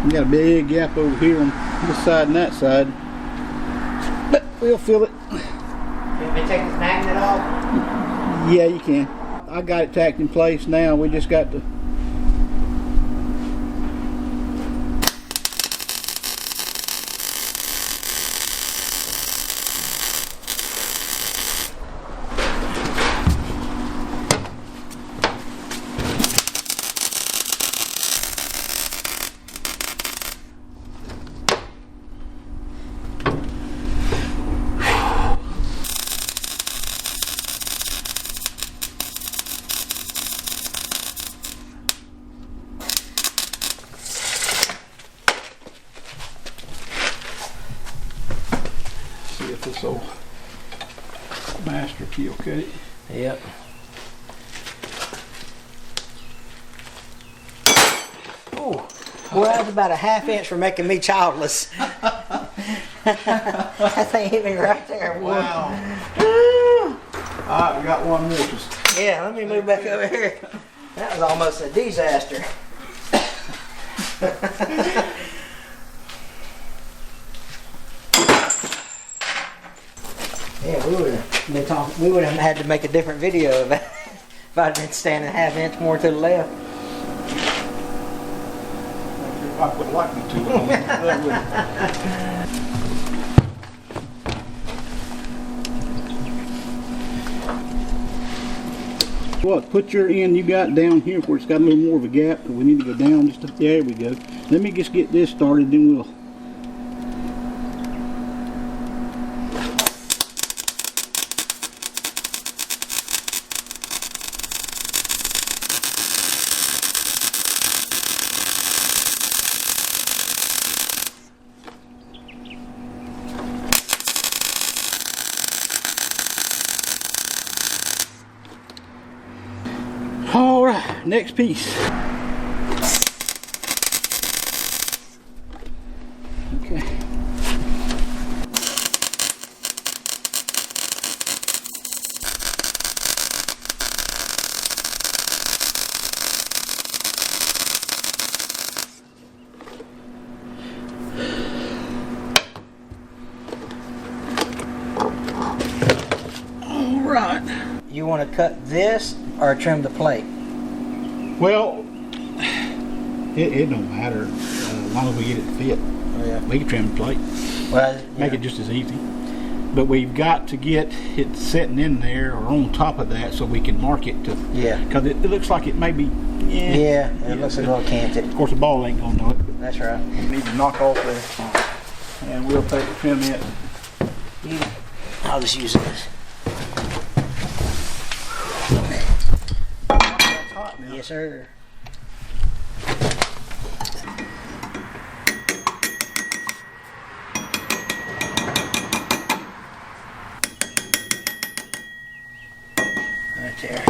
[SPEAKER 2] We got a big gap over here on this side and that side. But we'll fill it.
[SPEAKER 1] You want me to take this magnet off?
[SPEAKER 2] Yeah, you can. I got it tacked in place now. We just got to. See if this old master key will cut it.
[SPEAKER 1] Yep. Ooh. Well, that's about a 1/2 inch for making me childless. That thing hit me right there.
[SPEAKER 2] Wow. Alright, we got one more.
[SPEAKER 1] Yeah, let me move back over here. That was almost a disaster. Yeah, we would have had to make a different video of it if I'd been standing 1/2 inch more to the left.
[SPEAKER 2] I would like me to. What? Put your end you got down here where it's got a little more of a gap. We need to go down just up there. We go. Let me just get this started, then we'll. All right, next piece. Okay. All right.
[SPEAKER 1] You want to cut this or trim the plate?
[SPEAKER 2] Well, it don't matter as long as we get it to fit.
[SPEAKER 1] Oh, yeah.
[SPEAKER 2] We can trim the plate.
[SPEAKER 1] Well,
[SPEAKER 2] Make it just as easy. But we've got to get it sitting in there or on top of that so we can mark it to.
[SPEAKER 1] Yeah.
[SPEAKER 2] Because it looks like it may be.
[SPEAKER 1] Yeah, it looks a little canted.
[SPEAKER 2] Of course, the ball ain't gonna know it.
[SPEAKER 1] That's right.
[SPEAKER 2] We need to knock off there, and we'll take the trim it.
[SPEAKER 1] I'll just use this.
[SPEAKER 2] That's hot now.
[SPEAKER 1] Yes, sir. Right there.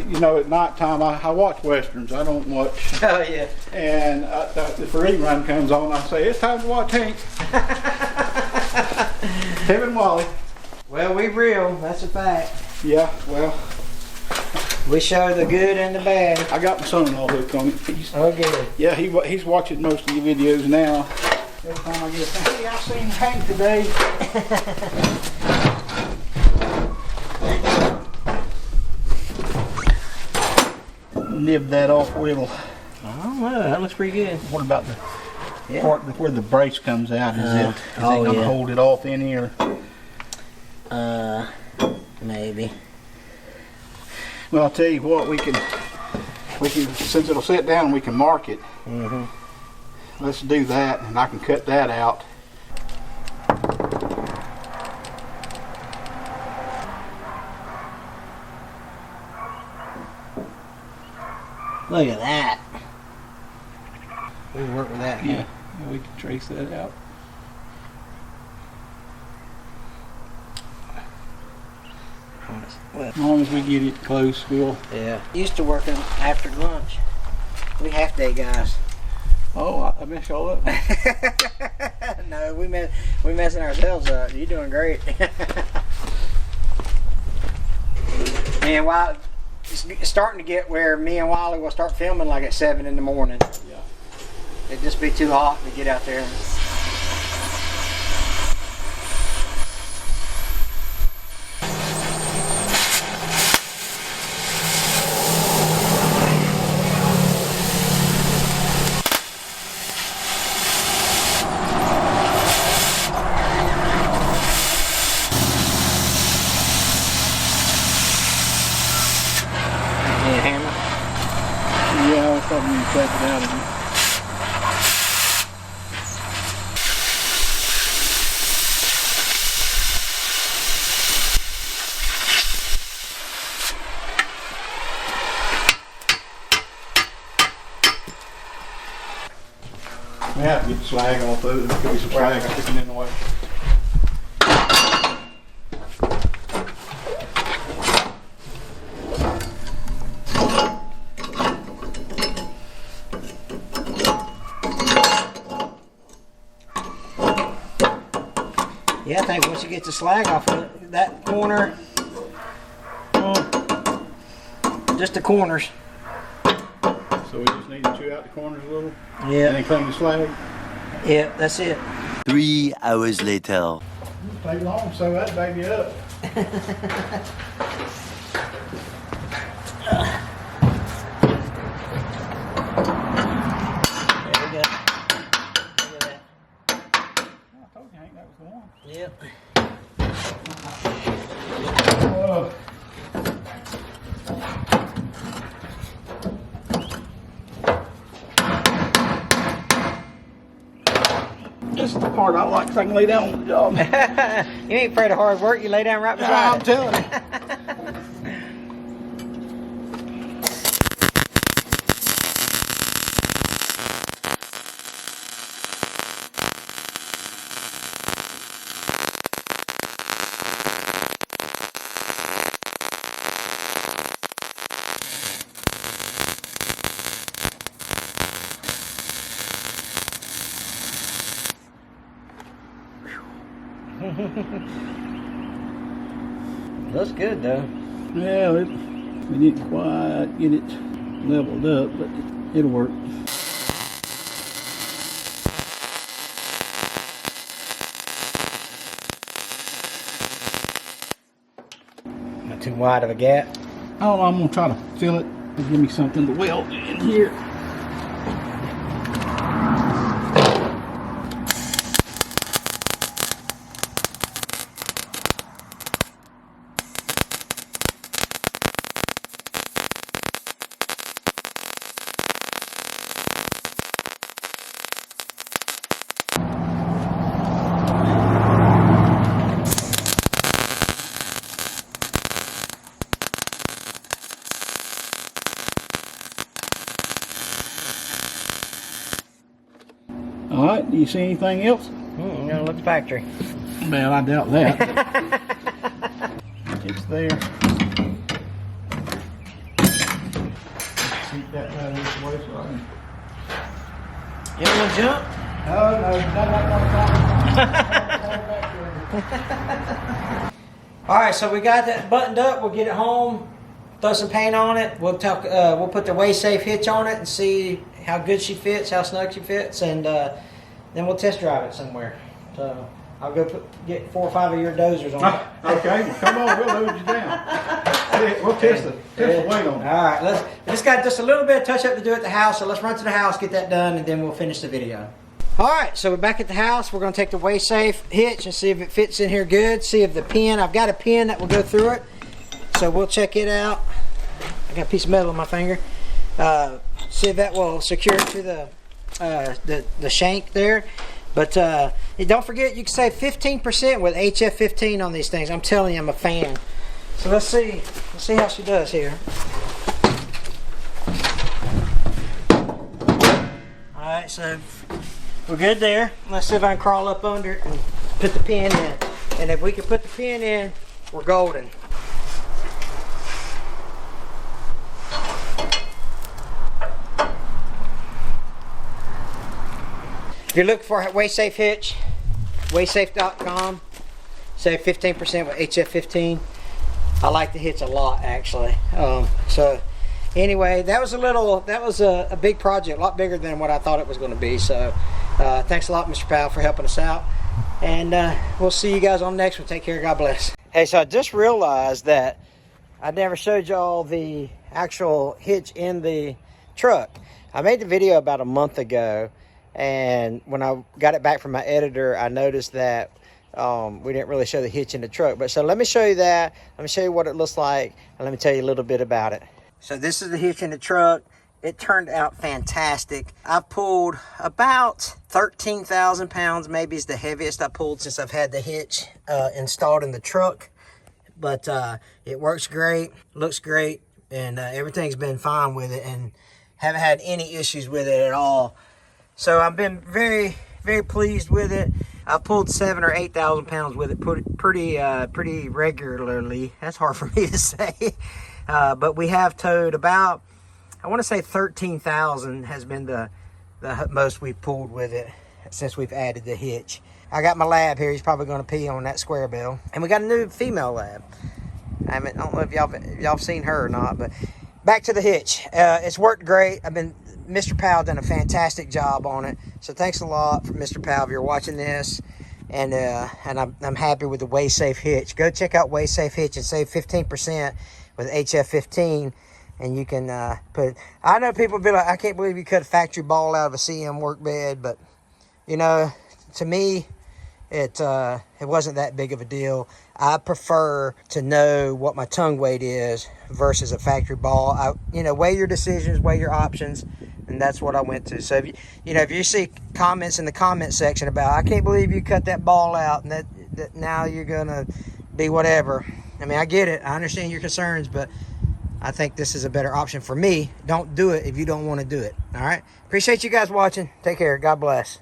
[SPEAKER 2] You know, at night time, I watch westerns. I don't watch.
[SPEAKER 1] Oh, yeah.
[SPEAKER 2] And if a rerun comes on, I say, it's time to watch Hank. Him and Wally.
[SPEAKER 1] Well, we real. That's a fact.
[SPEAKER 2] Yeah, well.
[SPEAKER 1] We show the good and the bad.
[SPEAKER 2] I got my son-in-law hooked on it.
[SPEAKER 1] Okay.
[SPEAKER 2] Yeah, he's watching most of your videos now. Every time I get, hey, I seen Hank today. Nib that off a little.
[SPEAKER 1] Oh, well, that looks pretty good.
[SPEAKER 2] What about the part where the brace comes out? Is it gonna hold it off in here?
[SPEAKER 1] Maybe.
[SPEAKER 2] Well, I'll tell you what, we can since it'll sit down, we can mark it.
[SPEAKER 1] Mm-hmm.
[SPEAKER 2] Let's do that, and I can cut that out.
[SPEAKER 1] Look at that. We can work with that.
[SPEAKER 2] Yeah, we can trace that out.
[SPEAKER 1] Well,
[SPEAKER 2] As long as we get it close, we'll.
[SPEAKER 1] yeah. Used to working after lunch. We half-day guys.
[SPEAKER 2] Oh, I messed y'all up.
[SPEAKER 1] No, we messing ourselves up. You're doing great. And while it's starting to get where me and Wally will start filming like at 7 in the morning.
[SPEAKER 2] Yeah.
[SPEAKER 1] It'd just be too hot to get out there.
[SPEAKER 2] Yeah, I was probably going to check it out again. We have to get the slag off those. There could be some slag sticking in the way.
[SPEAKER 1] Yeah, I think once you get the slag off of that corner, just the corners.
[SPEAKER 2] So we just need to chew out the corners a little.
[SPEAKER 1] Yeah.
[SPEAKER 2] And then clean the slag.
[SPEAKER 1] Yeah, that's it.
[SPEAKER 3] 3 hours later.
[SPEAKER 2] Take long, so that baby up.
[SPEAKER 1] There we go. Look at that.
[SPEAKER 2] I told you, Hank, that was the one.
[SPEAKER 1] Yep.
[SPEAKER 2] This is the part I like, because I can lay down on the job.
[SPEAKER 1] You ain't afraid of hard work. You lay down right beside
[SPEAKER 2] Yeah, I'm
[SPEAKER 1] it.
[SPEAKER 2] telling you.
[SPEAKER 1] Looks good though.
[SPEAKER 2] Well, we didn't quite get it leveled up, but it'll work.
[SPEAKER 1] Not too wide of a gap.
[SPEAKER 2] I don't know, I'm going to try to fill it and give me something to weld in here. All right, do you see anything else?
[SPEAKER 1] No, look factory.
[SPEAKER 2] Well, I doubt that. It's there. Keep that right this way so I can...
[SPEAKER 1] You want to jump?
[SPEAKER 2] No, not
[SPEAKER 1] All right, so we got that buttoned up. We'll get it home, throw some paint on it. We'll put the Way-Safe hitch on it and see how good she fits, how snug she fits, and then we'll test drive it somewhere. So I'll go get 4 or 5 of your dozers on it.
[SPEAKER 2] Okay, well, come on, we'll load you down. We'll test the weight on it.
[SPEAKER 1] All right, we just got just a little bit of touch up to do at the house, so let's run to the house, get that done, and then we'll finish the video. All right, so we're back at the house. We're going to take the Way-Safe hitch and see if it fits in here good. See if the pin, I've got a pin that will go through it, so we'll check it out. I got a piece of metal on my finger. See if that will secure it to the shank there. But don't forget, you can save 15% with HF15 on these things. I'm telling you, I'm a fan. So let's see how she does here. All right, so we're good there. Let's see if I can crawl up under it and put the pin in. And if we can put the pin in, we're golden. If you're looking for a Way-Safe hitch, waysafe.com. Save 15% with HF15. I like the hitch a lot, actually. So anyway, that was a big project, a lot bigger than what I thought it was going to be. So thanks a lot, Mr. Powell, for helping us out. And we'll see you guys on the next one. Take care. God bless. Hey, so I just realized that I never showed y'all the actual hitch in the truck. I made the video about a month ago. And when I got it back from my editor, I noticed that we didn't really show the hitch in the truck. But so let me show you that. Let me show you what it looks like. And let me tell you a little bit about it. So this is the hitch in the truck. It turned out fantastic. I pulled about 13,000 pounds, maybe is the heaviest I pulled since I've had the hitch installed in the truck. But it works great, looks great, and everything's been fine with it. And haven't had any issues with it at all. So I've been very, very pleased with it. I've pulled 7,000 or 8,000 pounds with it pretty regularly. That's hard for me to say. But we have towed about, I want to say 13,000 has been the most we've pulled with it since we've added the hitch. I got my lab here. He's probably going to pee on that square bill. And we got a new female lab. I don't know if y'all seen her or not, but back to the hitch. It's worked great. Mr. Powell done a fantastic job on it. So thanks a lot for Mr. Powell if you're watching this. And I'm happy with the Way-Safe hitch. Go check out Way-Safe hitch and save 15% with HF15. And you can I know people be like, I can't believe you cut a factory ball out of a CM work bed. But, you know, to me, it wasn't that big of a deal. I prefer to know what my tongue weight is versus a factory ball. Weigh your decisions, weigh your options, and that's what I went to. So if you see comments in the comment section about, I can't believe you cut that ball out and that now you're gonna be whatever. I mean, I get it. I understand your concerns, but I think this is a better option for me. Don't do it if you don't want to do it. All right. Appreciate you guys watching. Take care. God bless.